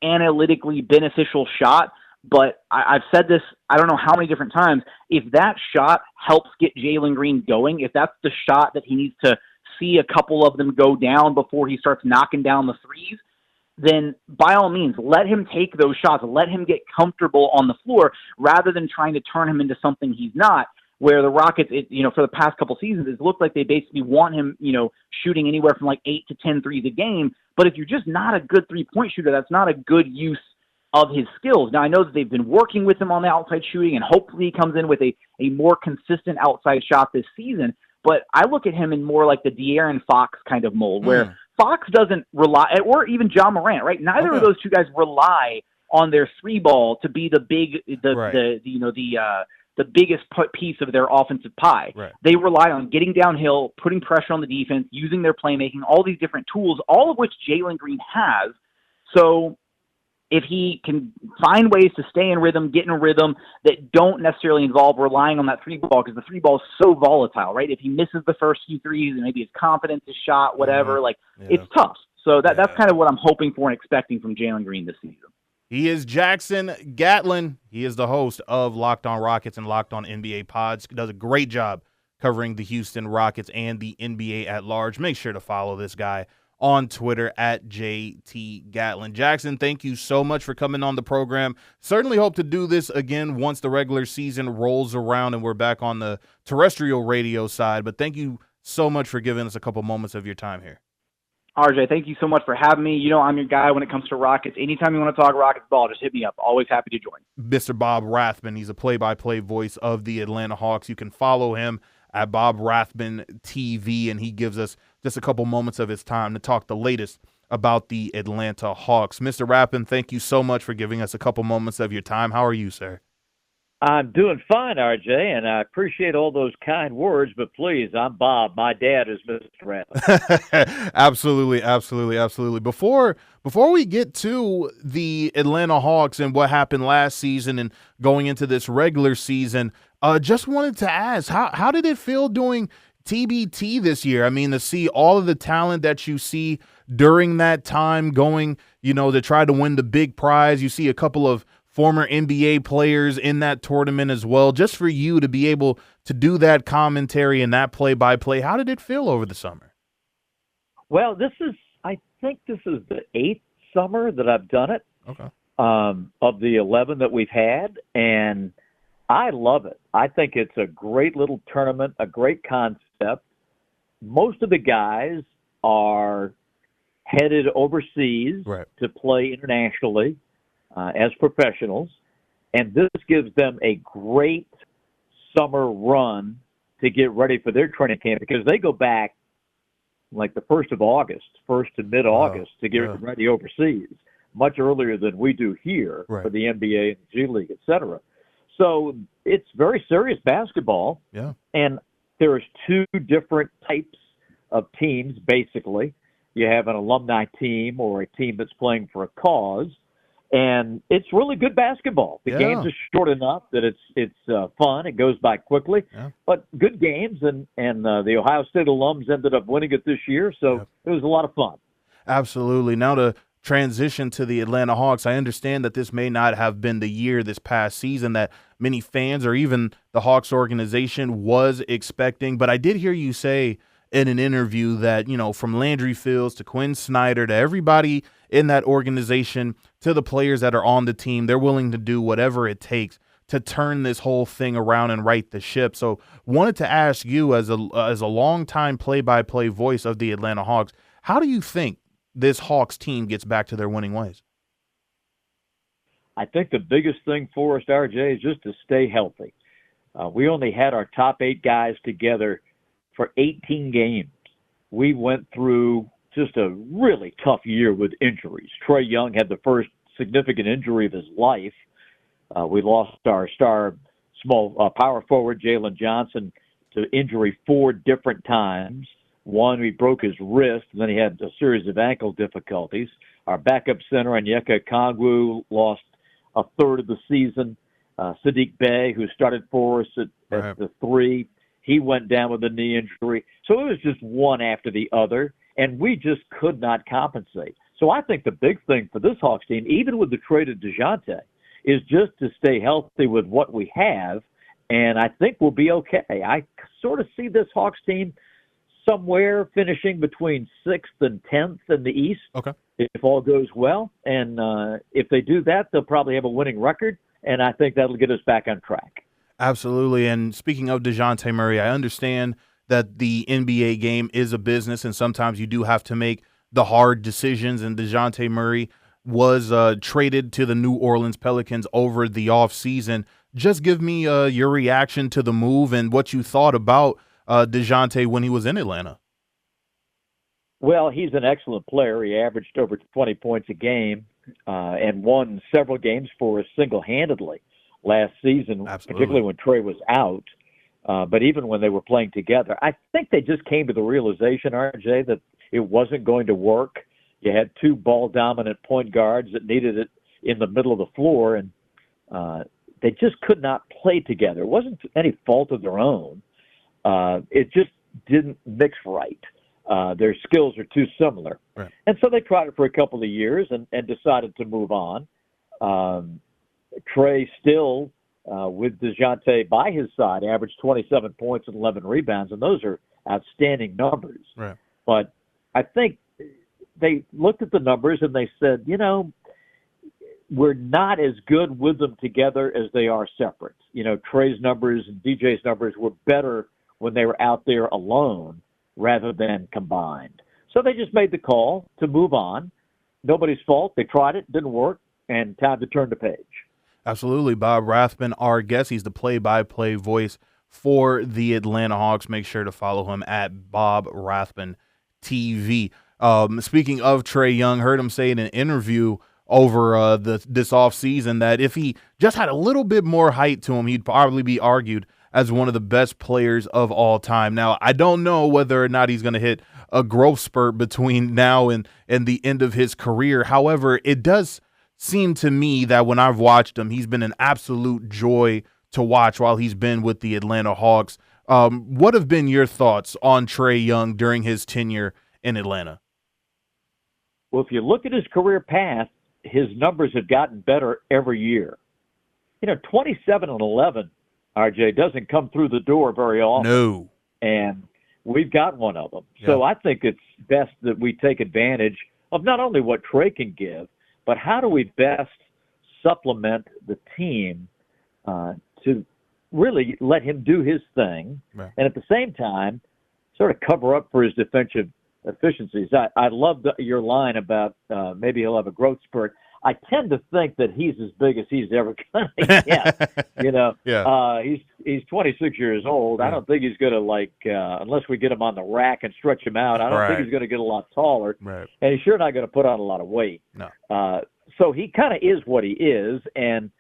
analytically beneficial shot, but I've said this, I don't know how many different times, if that shot helps get Jalen Green going, if that's the shot that he needs to see a couple of them go down before he starts knocking down the threes, then by all means, let him take those shots. Let him get comfortable on the floor rather than trying to turn him into something he's not, where the Rockets, for the past couple seasons, it looked like they basically want him, shooting anywhere from 8 to 10 threes a game. But if you're just not a good three-point shooter, that's not a good use of his skills. Now, I know that they've been working with him on the outside shooting, and hopefully he comes in with a more consistent outside shot this season. But I look at him in more like the De'Aaron Fox kind of mold, where Fox doesn't rely, or even John Morant, right? Neither of those two guys rely on their three ball to be the biggest piece of their offensive pie. Right. They rely on getting downhill, putting pressure on the defense, using their playmaking, all these different tools, all of which Jalen Green has. So if he can find ways to stay in rhythm, get in a rhythm that don't necessarily involve relying on that three ball, because the three ball is so volatile, right? If he misses the first few threes and maybe his confidence is shot, whatever, it's tough. So that's kind of what I'm hoping for and expecting from Jalen Green this season. He is Jackson Gatlin. He is the host of Locked On Rockets and Locked On NBA Pods. Does a great job covering the Houston Rockets and the NBA at large. Make sure to follow this guy on Twitter at JT Gatlin. Jackson, thank you so much for coming on the program. Certainly hope to do this again once the regular season rolls around and we're back on the terrestrial radio side. But thank you so much for giving us a couple moments of your time here. RJ, thank you so much for having me. You know, I'm your guy when it comes to Rockets. Anytime you want to talk Rockets ball, just hit me up. Always happy to join. Mr. Bob Rathbun, he's a play-by-play voice of the Atlanta Hawks. You can follow him at Bob Rathbun TV, and he gives us just a couple moments of his time to talk the latest about the Atlanta Hawks. Mr. Rathbun, thank you so much for giving us a couple moments of your time. How are you, sir? I'm doing fine, RJ, and I appreciate all those kind words, but please, I'm Bob. My dad is Mr. Rathbun. Absolutely. Before we get to the Atlanta Hawks and what happened last season and going into this regular season, just wanted to ask, how did it feel doing TBT this year? I mean, to see all of the talent that you see during that time going, to try to win the big prize. You see a couple of former NBA players in that tournament as well. Just for you to be able to do that commentary and that play-by-play, how did it feel over the summer? Well, I think this is the 8th summer that I've done it. Okay. Of the 11 that we've had, and I love it. I think it's a great little tournament, a great concept. Most of the guys are headed overseas to play internationally as professionals, and this gives them a great summer run to get ready for their training camp, because they go back like the 1st of August, 1st to mid-August, to get ready overseas, much earlier than we do here for the NBA and G League, et cetera. So it's very serious basketball, and there's 2 different types of teams, basically. You have an alumni team or a team that's playing for a cause, and it's really good basketball. The games are short enough that it's fun. It goes by quickly, but good games, and the Ohio State alums ended up winning it this year, so it was a lot of fun. Absolutely. Now to transition to the Atlanta Hawks, I understand that this may not have been the year this past season that many fans or even the Hawks organization was expecting, but I did hear you say in an interview that, from Landry Fields to Quinn Snyder to everybody in that organization to the players that are on the team, they're willing to do whatever it takes to turn this whole thing around and right the ship. So wanted to ask you, as a longtime play-by-play voice of the Atlanta Hawks, how do you think this Hawks team gets back to their winning ways? I think the biggest thing for us, RJ, is just to stay healthy. We only had our top 8 guys together for 18 games. We went through just a really tough year with injuries. Trae Young had the first significant injury of his life. We lost our star small power forward, Jalen Johnson, to injury 4 different times. One, he broke his wrist, and then he had a series of ankle difficulties. Our backup center, Onyeka Okongwu, lost a third of the season. Sadiq Bey, who started for us at the 3, he went down with a knee injury. So it was just one after the other, and we just could not compensate. So I think the big thing for this Hawks team, even with the trade of DeJounte, is just to stay healthy with what we have, and I think we'll be okay. I sort of see this Hawks team somewhere finishing between 6th and 10th in the East, if all goes well. And if they do that, they'll probably have a winning record, and I think that'll get us back on track. Absolutely. And speaking of DeJounte Murray, I understand that the NBA game is a business, and sometimes you do have to make the hard decisions, and DeJounte Murray was traded to the New Orleans Pelicans over the offseason. Just give me your reaction to the move and what you thought about DeJounte when he was in Atlanta. Well, he's an excellent player. He averaged over 20 points a game and won several games for us single-handedly last season, particularly when Trae was out. But even when they were playing together, I think they just came to the realization, RJ, that it wasn't going to work. You had 2 ball-dominant point guards that needed it in the middle of the floor, and they just could not play together. It wasn't any fault of their own. It just didn't mix right. Their skills are too similar. Right. And so they tried it for a couple of years and decided to move on. Trae still, with DeJounte by his side, averaged 27 points and 11 rebounds, and those are outstanding numbers. Right. But I think they looked at the numbers and they said, we're not as good with them together as they are separate. Trey's numbers and DJ's numbers were better when they were out there alone rather than combined. So they just made the call to move on. Nobody's fault. They tried it, didn't work, and time to turn the page. Absolutely. Bob Rathbun, our guest. He's the play-by-play voice for the Atlanta Hawks. Make sure to follow him at Bob Rathbun TV. Speaking of Trae Young, heard him say in an interview over this offseason that if he just had a little bit more height to him, he'd probably be argued as one of the best players of all time. Now, I don't know whether or not he's going to hit a growth spurt between now and the end of his career. However, it does seem to me that when I've watched him, he's been an absolute joy to watch while he's been with the Atlanta Hawks. What have been your thoughts on Trae Young during his tenure in Atlanta? Well, if you look at his career path, his numbers have gotten better every year. 27-11, RJ, doesn't come through the door very often. No. And we've got one of them. Yeah. So I think it's best that we take advantage of not only what Trae can give, but how do we best supplement the team to really let him do his thing, right, and at the same time sort of cover up for his defensive efficiencies. I love your line about maybe he'll have a growth spurt. I tend to think that he's as big as he's ever going to get. Yeah. He's 26 years old. I don't think he's going to unless we get him on the rack and stretch him out. I don't think he's going to get a lot taller. Right. And he's sure not going to put on a lot of weight. No. So he kind of is what he is, and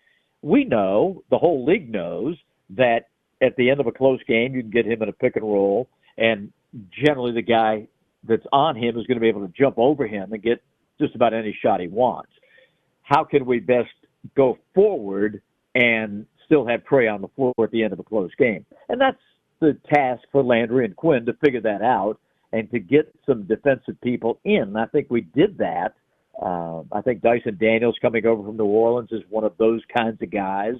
we know, the whole league knows, that at the end of a close game, you can get him in a pick and roll, and generally the guy that's on him is going to be able to jump over him and get just about any shot he wants. How can we best go forward and still have Trae on the floor at the end of a close game? And that's the task for Landry and Quinn, to figure that out and to get some defensive people in. I think we did that. I think Dyson Daniels coming over from New Orleans is one of those kinds of guys.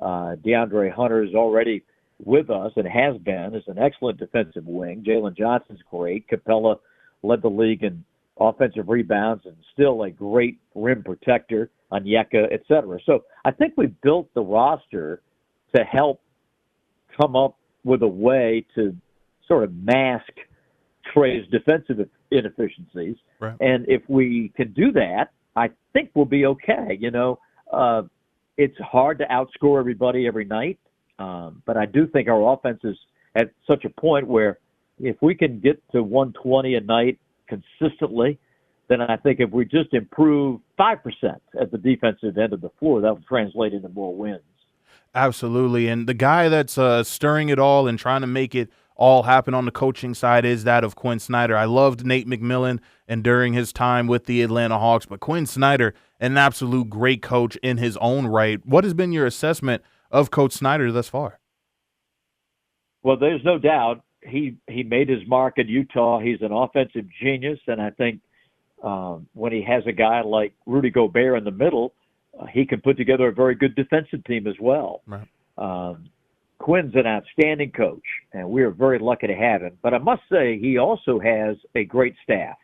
DeAndre Hunter is already with us and has been, is an excellent defensive wing. Jalen Johnson's great. Capella led the league in offensive rebounds and still a great rim protector, Onyeka, et cetera. So I think we built the roster to help come up with a way to sort of mask Trae's defensive inefficiencies. Right. And if we can do that, I think we'll be okay. It's hard to outscore everybody every night, but I do think our offense is at such a point where if we can get to 120 a night consistently, then I think if we just improve 5% at the defensive end of the floor, that will translate into more wins. Absolutely. And the guy that's stirring it all and trying to make it all happen on the coaching side is that of Quinn Snyder. I loved Nate McMillan and during his time with the Atlanta Hawks, but Quinn Snyder, an absolute great coach in his own right. What has been your assessment of Coach Snyder thus far? Well, there's no doubt he made his mark at Utah. He's an offensive genius, and I think when he has a guy like Rudy Gobert in the middle, he can put together a very good defensive team as well. Right. Quinn's an outstanding coach, and we are very lucky to have him. But I must say he also has a great staff.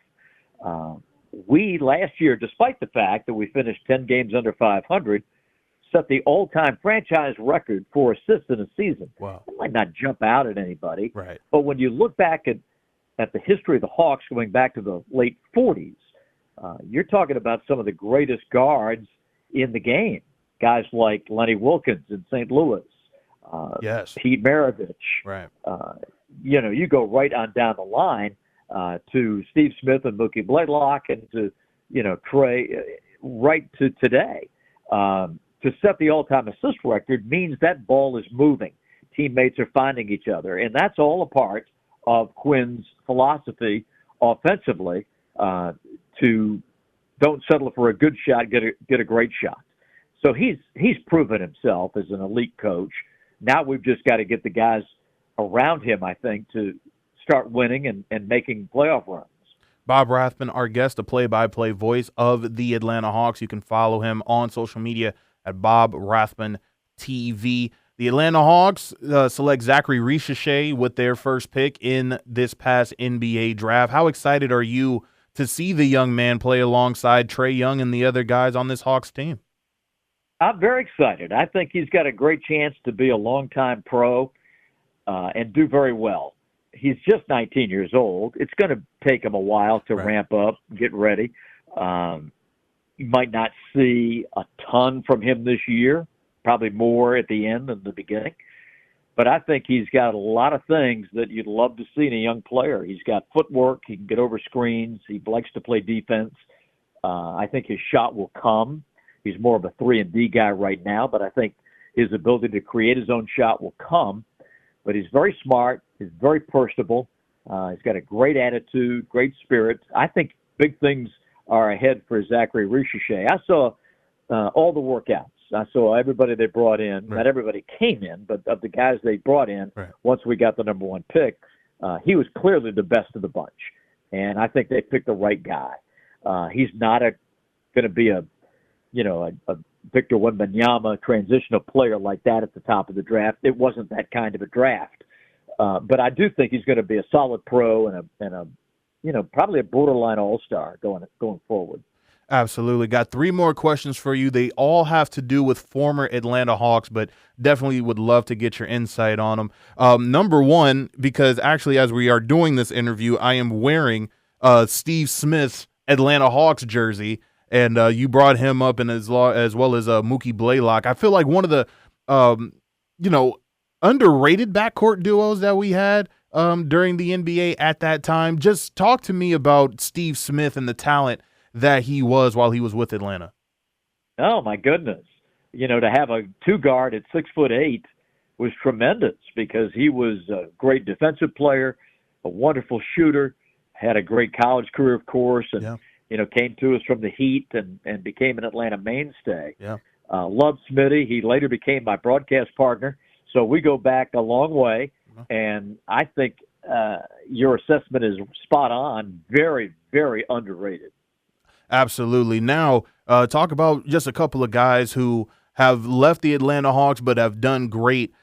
We, last year, despite the fact that we finished 10 games under 500, set the all-time franchise record for assists in a season. Wow. It might not jump out at anybody, right, but when you look back at the history of the Hawks going back to the late 40s, you're talking about some of the greatest guards in the game, guys like Lenny Wilkins in St. Louis, yes, Pete Maravich. right. You go right on down the line to Steve Smith and Mookie Blaylock and to, Trae, right to today. To set the all-time assist record means that ball is moving. Teammates are finding each other, and that's all a part of Quinn's philosophy offensively, to don't settle for a good shot, get a great shot. So he's proven himself as an elite coach. Now we've just got to get the guys around him, I think, to start winning and making playoff runs. Bob Rathbun, our guest, the play-by-play voice of the Atlanta Hawks. You can follow him on social media at Bob Rathbun TV. The Atlanta Hawks select Zachary Richeche with their first pick in this past NBA draft. How excited are you to see the young man play alongside Trae Young and the other guys on this Hawks team? I'm very excited. I think he's got a great chance to be a longtime pro and do very well. He's just 19 years old. It's going to take him a while to ramp up, get ready. You might not see a ton from him this year, probably more at the end than the beginning. But I think he's got a lot of things that you'd love to see in a young player. He's got footwork. He can get over screens. He likes to play defense. I think his shot will come. He's more of a 3-and-D guy right now, but I think his ability to create his own shot will come. But he's very smart. He's very personable. He's got a great attitude, great spirit. I think big things are ahead for Zachary Richichet. I saw all the workouts. I saw everybody they brought in. Not everybody came in, but of the guys they brought in, once we got the number one pick, he was clearly the best of the bunch. And I think they picked the right guy. He's not going to be a Victor Wembanyama transitional player like that at the top of the draft. It wasn't that kind of a draft. But I do think he's going to be a solid pro and a probably a borderline all-star going forward. Absolutely. Got 3 more questions for you. They all have to do with former Atlanta Hawks, but definitely would love to get your insight on them. Number one, because actually as we are doing this interview, I am wearing Steve Smith's Atlanta Hawks jersey, and you brought him up in as well as Mookie Blaylock. I feel like one of the underrated backcourt duos that we had during the NBA at that time. Just talk to me about Steve Smith and the talent that he was while he was with Atlanta. Oh, my goodness. To have a 2-guard at 6'8" was tremendous because he was a great defensive player, a wonderful shooter, had a great college career, of course, and came to us from the Heat and became an Atlanta mainstay. Yeah. Loved Smitty. He later became my broadcast partner. So we go back a long way, and I think your assessment is spot on. Very, very underrated. Absolutely. Now, talk about just a couple of guys who have left the Atlanta Hawks but have done great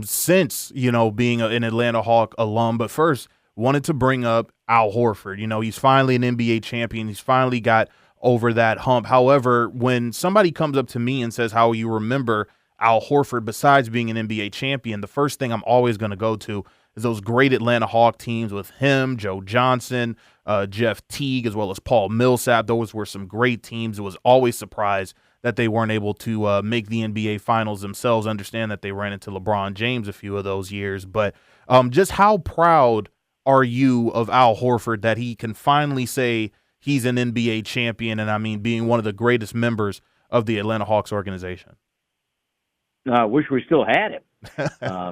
since, being an Atlanta Hawk alum. But first, wanted to bring up Al Horford. He's finally an NBA champion. He's finally got over that hump. However, when somebody comes up to me and says how you remember Al Horford besides being an NBA champion, the first thing I'm always going to go to is those great Atlanta Hawk teams with him, Joe Johnson, Jeff Teague, as well as Paul Millsap. Those were some great teams. It was always surprised that they weren't able to make the NBA Finals themselves. Understand that they ran into LeBron James a few of those years. But just how proud are you of Al Horford that he can finally say he's an NBA champion and, being one of the greatest members of the Atlanta Hawks organization? I wish we still had him.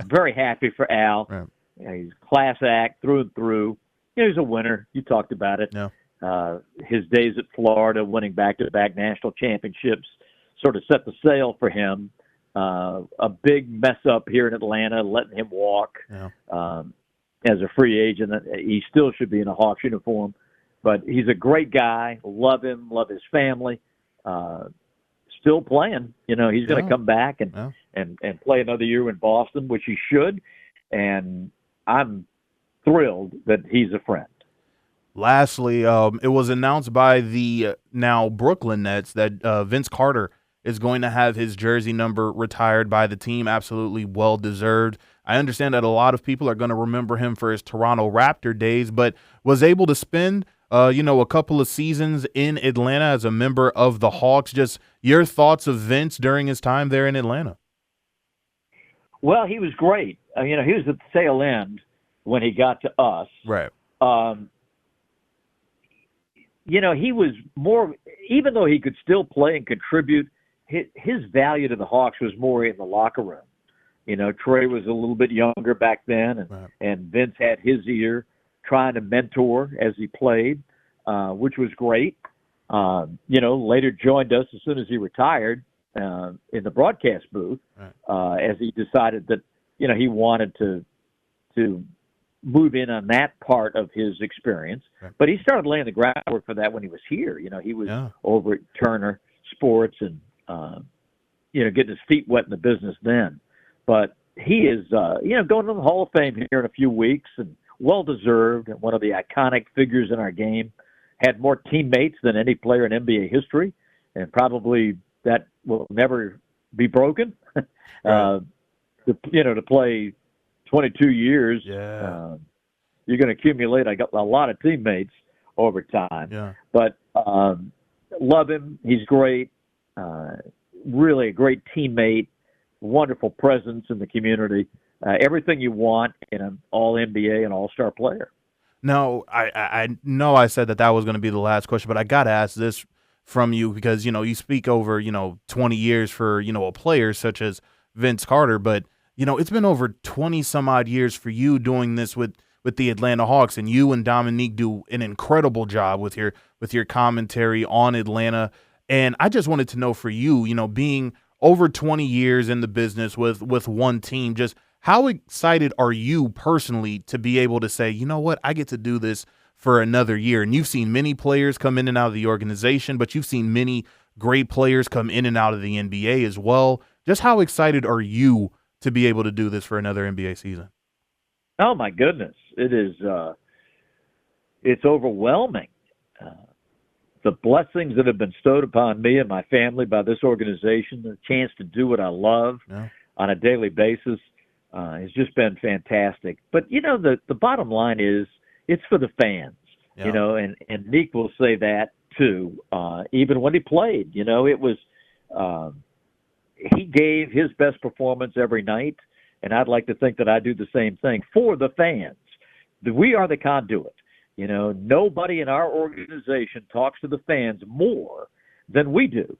Very happy for Al. Right. He's a class act through and through. He's a winner. You talked about it. Yeah. His days at Florida, winning back-to-back national championships, sort of set the sail for him. A big mess up here in Atlanta, letting him walk as a free agent. He still should be in a Hawks uniform. But he's a great guy. Love him. Love his family. Still playing. He's going to come back and play another year in Boston, which he should. And I'm thrilled that he's a friend. Lastly, it was announced by the now Brooklyn Nets that Vince Carter is going to have his jersey number retired by the team. Absolutely well-deserved. I understand that a lot of people are going to remember him for his Toronto Raptor days, but was able to spend a couple of seasons in Atlanta as a member of the Hawks. Just your thoughts of Vince during his time there in Atlanta. Well, he was great. He was at the tail end when he got to us. Right. He was more, even though he could still play and contribute, his value to the Hawks was more in the locker room. Trey was a little bit younger back then, and Vince had his ear trying to mentor as he played, which was great. Later joined us as soon as he retired in the broadcast booth as he decided that, he wanted to move in on that part of his experience. Right. But he started laying the groundwork for that when he was here. He was over at Turner Sports and, getting his feet wet in the business then. But he is, going to the Hall of Fame here in a few weeks and well-deserved and one of the iconic figures in our game. had more teammates than any player in NBA history, and probably that will never be broken. Right. To play 22 years, Yeah. you're going to accumulate a lot of teammates over time. Yeah. But love him. He's great. Really a great teammate, wonderful presence in the community. Everything you want in an all-NBA and all-star player. Now, I know I said that was going to be the last question, but I got to ask this from you because, you speak over, 20 years for, a player such as Vince Carter, but, it's been over 20 some odd years for you doing this with the Atlanta Hawks, and you and Dominique do an incredible job with your commentary on Atlanta. And I just wanted to know for you, being over 20 years in the business with one team, just how excited are you personally to be able to say, you know what, I get to do this for another year? And you've seen many players come in and out of the organization, but you've seen many great players come in and out of the NBA as well. Just how excited are you to be able to do this for another NBA season? Oh my goodness. It is, it's overwhelming. The blessings that have been bestowed upon me and my family by this organization, the chance to do what I love on a daily basis, has just been fantastic. But, the bottom line is it's for the fans, and Nick will say that too. Even when he played, it was, he gave his best performance every night. And I'd like to think that I do the same thing for the fans. We are the conduit. Nobody in our organization talks to the fans more than we do.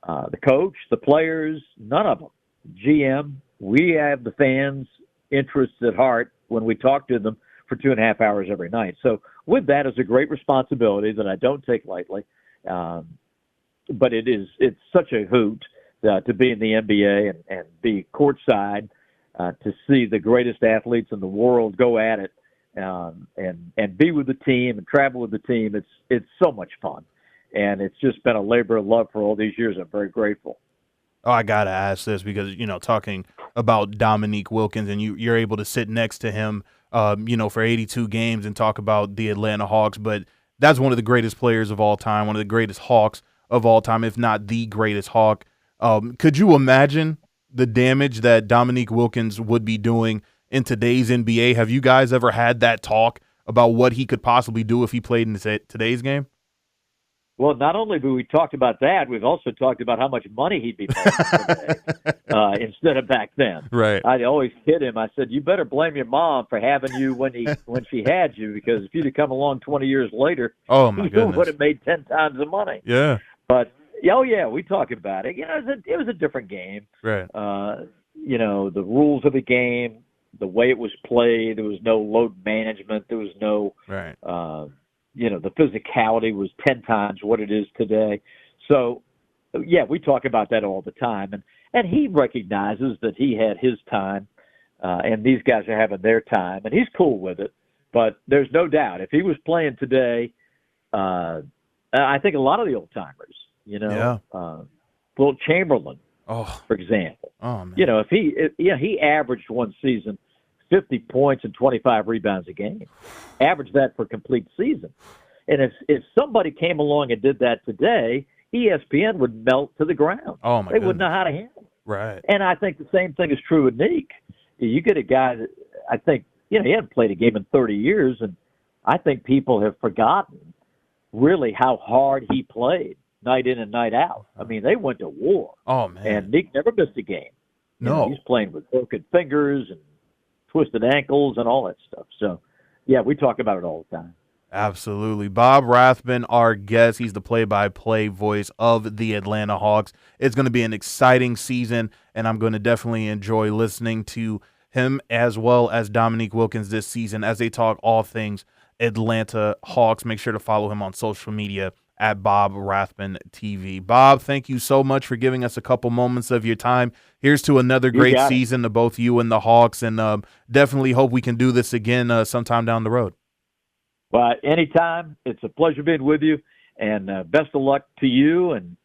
The coach, the players, none of them. GM, we have the fans' interests at heart when we talk to them for 2.5 hours every night. So with that is a great responsibility that I don't take lightly. But it's such a hoot to be in the NBA and be courtside, to see the greatest athletes in the world go at it, and be with the team and travel with the team. It's so much fun, and it's just been a labor of love for all these years. I'm very grateful. Oh, I gotta ask this because talking about Dominique Wilkins, and you're able to sit next to him, for 82 games and talk about the Atlanta Hawks, but that's one of the greatest players of all time, one of the greatest Hawks of all time, if not the greatest Hawk. Could you imagine the damage that Dominique Wilkins would be doing in today's NBA? Have you guys ever had that talk about what he could possibly do if he played in today's game? Well, not only have we talked about that, we've also talked about how much money he'd be making today instead of back then. Right. I always kid him. I said, "You better blame your mom for having you when she had you, because if you'd have come along 20 years later, oh my goodness, you would have made 10 times the money." Yeah. But we talk about it. It was a different game. Right. The rules of the game, the way it was played, there was no load management. There was no right. The physicality was 10 times what it is today. So, we talk about that all the time. And he recognizes that he had his time, and these guys are having their time, and he's cool with it. But there's no doubt, if he was playing today, I think a lot of the old-timers, Wilt Chamberlain, for example. Oh, man. If he averaged one season 50 points and 25 rebounds a game. Average that for a complete season. And if somebody came along and did that today, ESPN would melt to the ground. Oh, my They wouldn't know how to handle it. Right. And I think the same thing is true with Nick. You get a guy that I think, he hadn't played a game in 30 years, and I think people have forgotten really how hard he played night in and night out. I mean, they went to war. Oh, man. And Nick never missed a game. No. He's playing with broken fingers and twisted ankles and all that stuff. So, we talk about it all the time. Absolutely. Bob Rathbun, our guest. He's the play-by-play voice of the Atlanta Hawks. It's going to be an exciting season, and I'm going to definitely enjoy listening to him as well as Dominique Wilkins this season as they talk all things Atlanta Hawks. Make sure to follow him on social media at Bob Rathbun TV. Bob, thank you so much for giving us a couple moments of your time. Here's to another great season to both you and the Hawks, and definitely hope we can do this again sometime down the road. Well, anytime. It's a pleasure being with you, and best of luck to you, and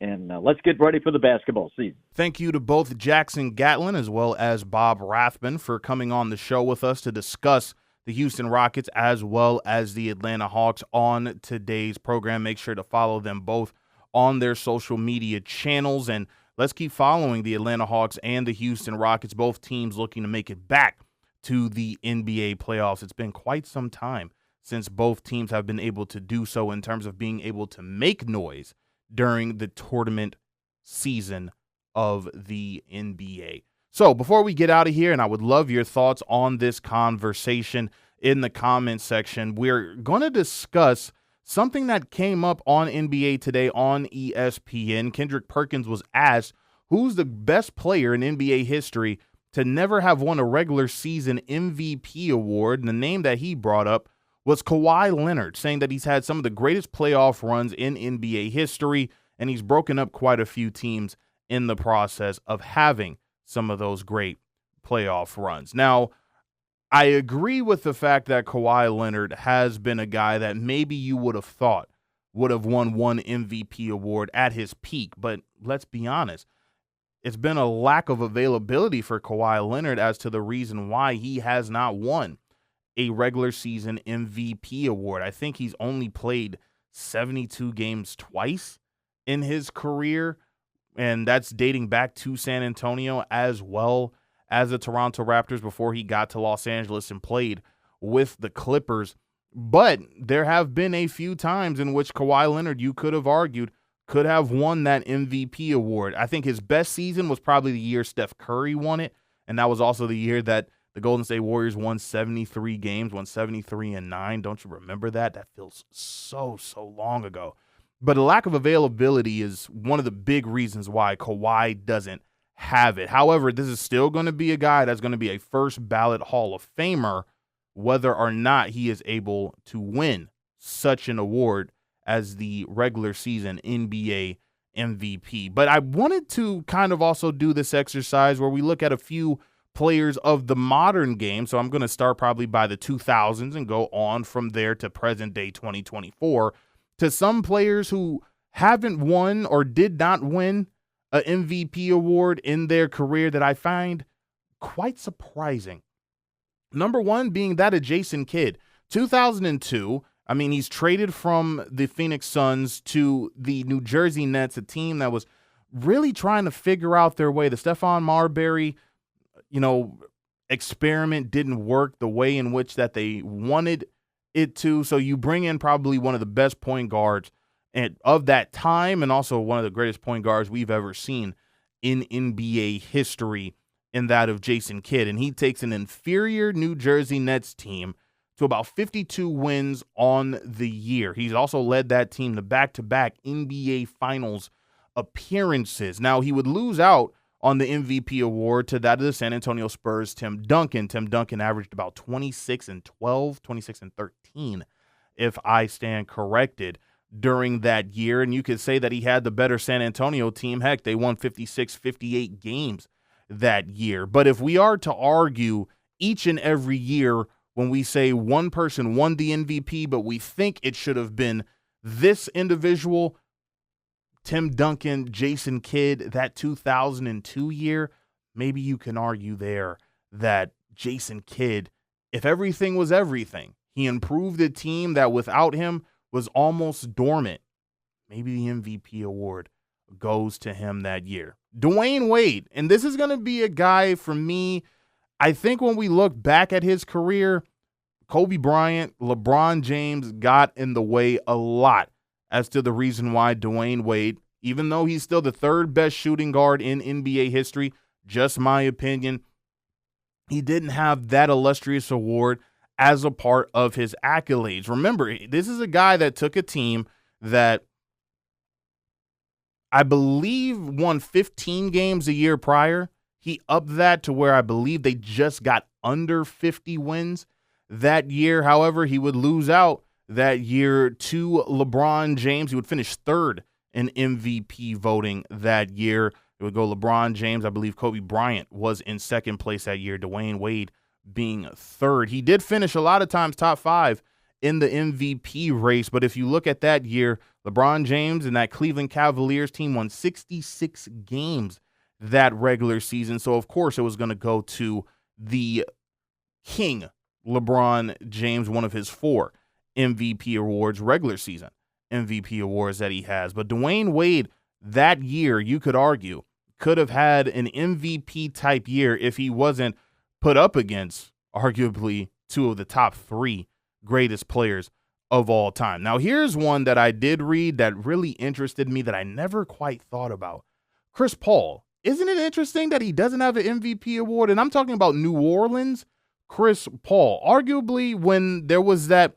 let's get ready for the basketball season. Thank you to both Jackson Gatlin as well as Bob Rathbun for coming on the show with us to discuss the Houston Rockets as well as the Atlanta Hawks on today's program. Make sure to follow them both on their social media channels, and let's keep following the Atlanta Hawks and the Houston Rockets, both teams looking to make it back to the NBA playoffs. It's been quite some time since both teams have been able to do so in terms of being able to make noise during the tournament season of the NBA. So before we get out of here, and I would love your thoughts on this conversation in the comments section, we're going to discuss something that came up on NBA Today on ESPN. Kendrick Perkins was asked who's the best player in NBA history to never have won a regular season MVP award, and the name that he brought up was Kawhi Leonard, saying that he's had some of the greatest playoff runs in NBA history, and he's broken up quite a few teams in the process of having some of those great playoff runs. Now, I agree with the fact that Kawhi Leonard has been a guy that maybe you would have thought would have won one MVP award at his peak, but let's be honest, it's been a lack of availability for Kawhi Leonard as to the reason why he has not won a regular season MVP award. I think he's only played 72 games twice in his career, and that's dating back to San Antonio as well as the Toronto Raptors before he got to Los Angeles and played with the Clippers. But there have been a few times in which Kawhi Leonard, you could have argued, could have won that MVP award. I think his best season was probably the year Steph Curry won it, and that was also the year that the Golden State Warriors won 73 games, won 73-9. Don't you remember that? That feels so long ago. But a lack of availability is one of the big reasons why Kawhi doesn't have it. However, this is still going to be a guy that's going to be a first ballot Hall of Famer, whether or not he is able to win such an award as the regular season NBA MVP. But I wanted to kind of also do this exercise where we look at a few players of the modern game. So I'm going to start probably by the 2000s and go on from there to present day 2024 to some players who haven't won or did not win an MVP award in their career that I find quite surprising. Number one being that of Jason Kidd. 2002, I mean, he's traded from the Phoenix Suns to the New Jersey Nets, a team that was really trying to figure out their way. The Stephon Marbury, experiment didn't work the way in which that they wanted it to. So you bring in probably one of the best point guards of that time and also one of the greatest point guards we've ever seen in NBA history, in that of Jason Kidd. And he takes an inferior New Jersey Nets team to about 52 wins on the year. He's also led that team to back-to-back NBA Finals appearances. Now, he would lose out on the MVP award to that of the San Antonio Spurs' Tim Duncan. Tim Duncan averaged about 26-12, 26-13, if I stand corrected, during that year. And you could say that he had the better San Antonio team. Heck, they won 56, 58 games that year. But if we are to argue each and every year when we say one person won the MVP, but we think it should have been this individual, Tim Duncan, Jason Kidd, that 2002 year, maybe you can argue there that Jason Kidd, if everything was everything, he improved a team that without him was almost dormant. Maybe the MVP award goes to him that year. Dwayne Wade, and this is going to be a guy for me, I think when we look back at his career, Kobe Bryant, LeBron James got in the way a lot as to the reason why Dwayne Wade, even though he's still the third best shooting guard in NBA history, just my opinion, he didn't have that illustrious award as a part of his accolades. Remember, this is a guy that took a team that I believe won 15 games a year prior. He upped that to where I believe they just got under 50 wins that year. However, he would lose out that year to LeBron James. He would finish third in MVP voting that year. It would go LeBron James. I believe Kobe Bryant was in second place that year. Dwayne Wade being third. He did finish a lot of times top five in the MVP race, but if you look at that year, LeBron James and that Cleveland Cavaliers team won 66 games that regular season. So, of course, it was going to go to the king LeBron James one of his 4 MVP awards, regular season MVP awards that he has. But Dwayne Wade that year, you could argue, could have had an MVP type year if he wasn't put up against arguably 2 of the top 3 greatest players of all time. Now, here's one that I did read that really interested me that I never quite thought about. Chris Paul. Isn't it interesting that he doesn't have an MVP award? And I'm talking about New Orleans, Chris Paul. Arguably, when there was that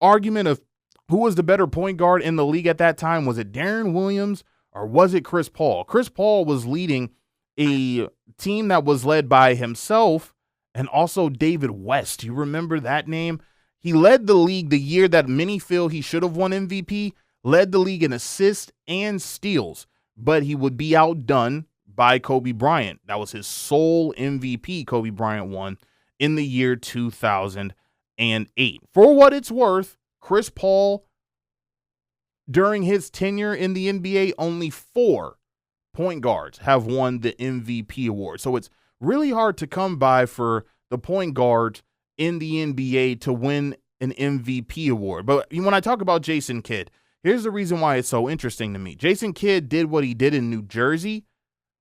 argument of who was the better point guard in the league at that time, was it Deron Williams or was it Chris Paul? Chris Paul was leading a team that was led by himself and also David West. You remember that name? He led the league the year that many feel he should have won MVP, led the league in assists and steals, but he would be outdone by Kobe Bryant. That was his sole MVP Kobe Bryant won in the year 2008. For what it's worth, Chris Paul, during his tenure in the NBA, only 4 point guards have won the MVP award. So it's really hard to come by for the point guards in the NBA to win an MVP award. But when I talk about Jason Kidd, here's the reason why it's so interesting to me. Jason Kidd did what he did in New Jersey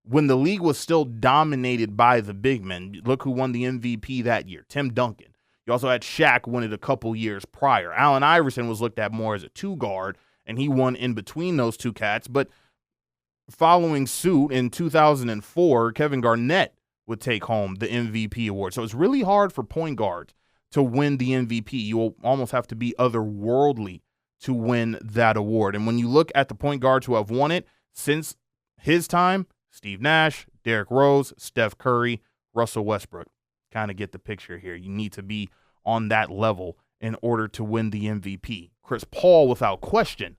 when the league was still dominated by the big men. Look who won the MVP that year, Tim Duncan. You also had Shaq win it a couple years prior. Allen Iverson was looked at more as a 2-guard, and he won in between those 2 cats. But following suit in 2004, Kevin Garnett would take home the MVP award. So it's really hard for point guards to win the MVP. You will almost have to be otherworldly to win that award. And when you look at the point guards who have won it since his time, Steve Nash, Derrick Rose, Steph Curry, Russell Westbrook. Kind of get the picture here. You need to be on that level in order to win the MVP. Chris Paul, without question,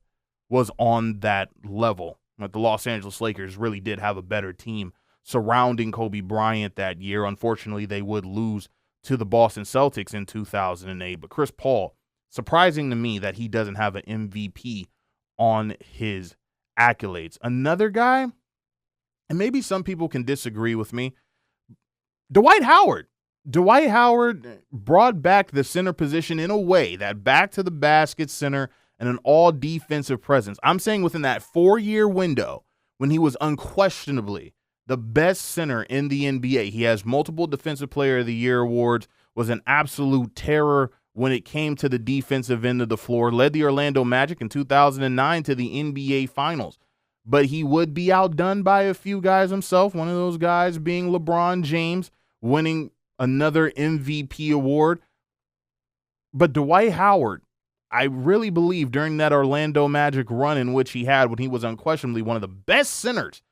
was on that level. But the Los Angeles Lakers really did have a better team surrounding Kobe Bryant that year. Unfortunately, they would lose to the Boston Celtics in 2008. But Chris Paul, surprising to me that he doesn't have an MVP on his accolades. Another guy, and maybe some people can disagree with me, Dwight Howard. Dwight Howard brought back the center position in a way, that back to the basket center and an all defensive presence. I'm saying within that 4-year window when he was unquestionably the best center in the NBA. He has multiple Defensive Player of the Year awards, was an absolute terror when it came to the defensive end of the floor, led the Orlando Magic in 2009 to the NBA Finals. But he would be outdone by a few guys himself, one of those guys being LeBron James, winning another MVP award. But Dwight Howard, I really believe during that Orlando Magic run in which he had when he was unquestionably one of the best centers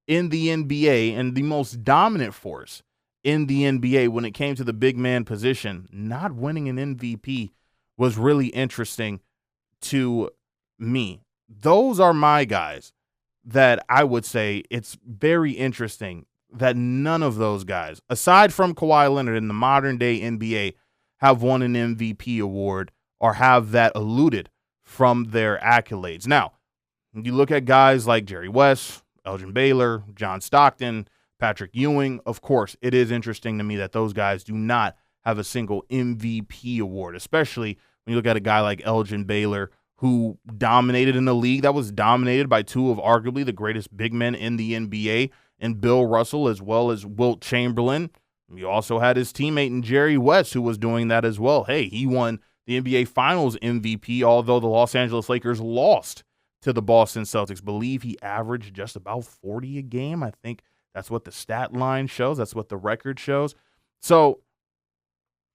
in the NBA and the most dominant force in the NBA when it came to the big man position, not winning an MVP was really interesting to me. Those are my guys that I would say it's very interesting that none of those guys, aside from Kawhi Leonard in the modern day NBA, have won an MVP award or have that eluded from their accolades. Now, you look at guys like Jerry West, Elgin Baylor, John Stockton, Patrick Ewing. Of course, it is interesting to me that those guys do not have a single MVP award, especially when you look at a guy like Elgin Baylor, who dominated in a league that was dominated by 2 of arguably the greatest big men in the NBA, and Bill Russell as well as Wilt Chamberlain. You also had his teammate in Jerry West who was doing that as well. Hey, he won the NBA Finals MVP, although the Los Angeles Lakers lost to the Boston Celtics. Believe he averaged just about 40 a game. I think that's what the stat line shows. That's what the record shows. So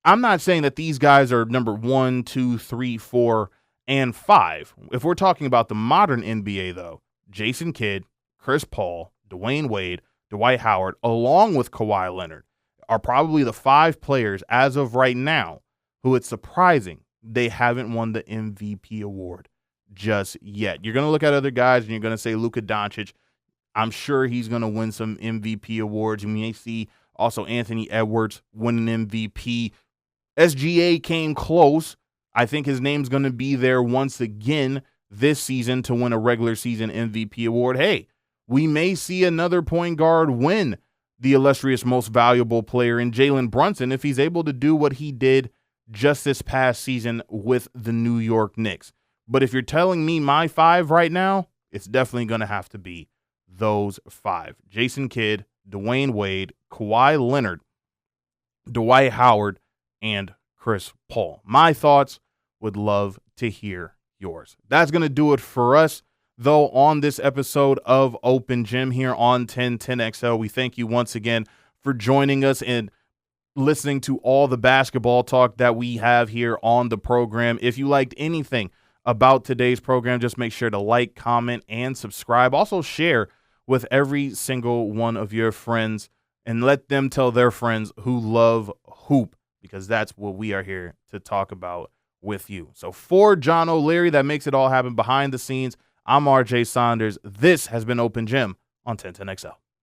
I'm not saying that these guys are number 1, 2, 3, 4, and 5. If we're talking about the modern NBA, though, Jason Kidd, Chris Paul, Dwayne Wade, Dwight Howard, along with Kawhi Leonard, are probably the 5 players as of right now who it's surprising they haven't won the MVP award just yet. You're going to look at other guys and you're going to say Luka Doncic. I'm sure he's going to win some MVP awards. You may see also Anthony Edwards win an MVP. SGA came close. I think his name's going to be there once again this season to win a regular season MVP award. Hey, we may see another point guard win the illustrious most valuable player in Jalen Brunson if he's able to do what he did just this past season with the New York Knicks. But if you're telling me my 5 right now, it's definitely going to have to be those 5. Jason Kidd, Dwayne Wade, Kawhi Leonard, Dwight Howard, and Chris Paul. My thoughts, would love to hear yours. That's going to do it for us, though, on this episode of Open Gym here on 1010XL. We thank you once again for joining us and listening to all the basketball talk that we have here on the program. If you liked anything about today's program, just make sure to like, comment, and subscribe. Also share with every single one of your friends and let them tell their friends who love hoop, because that's what we are here to talk about with you. So for John O'Leary, that makes it all happen behind the scenes, I'm RJ Saunders. This has been Open Gym on 1010XL.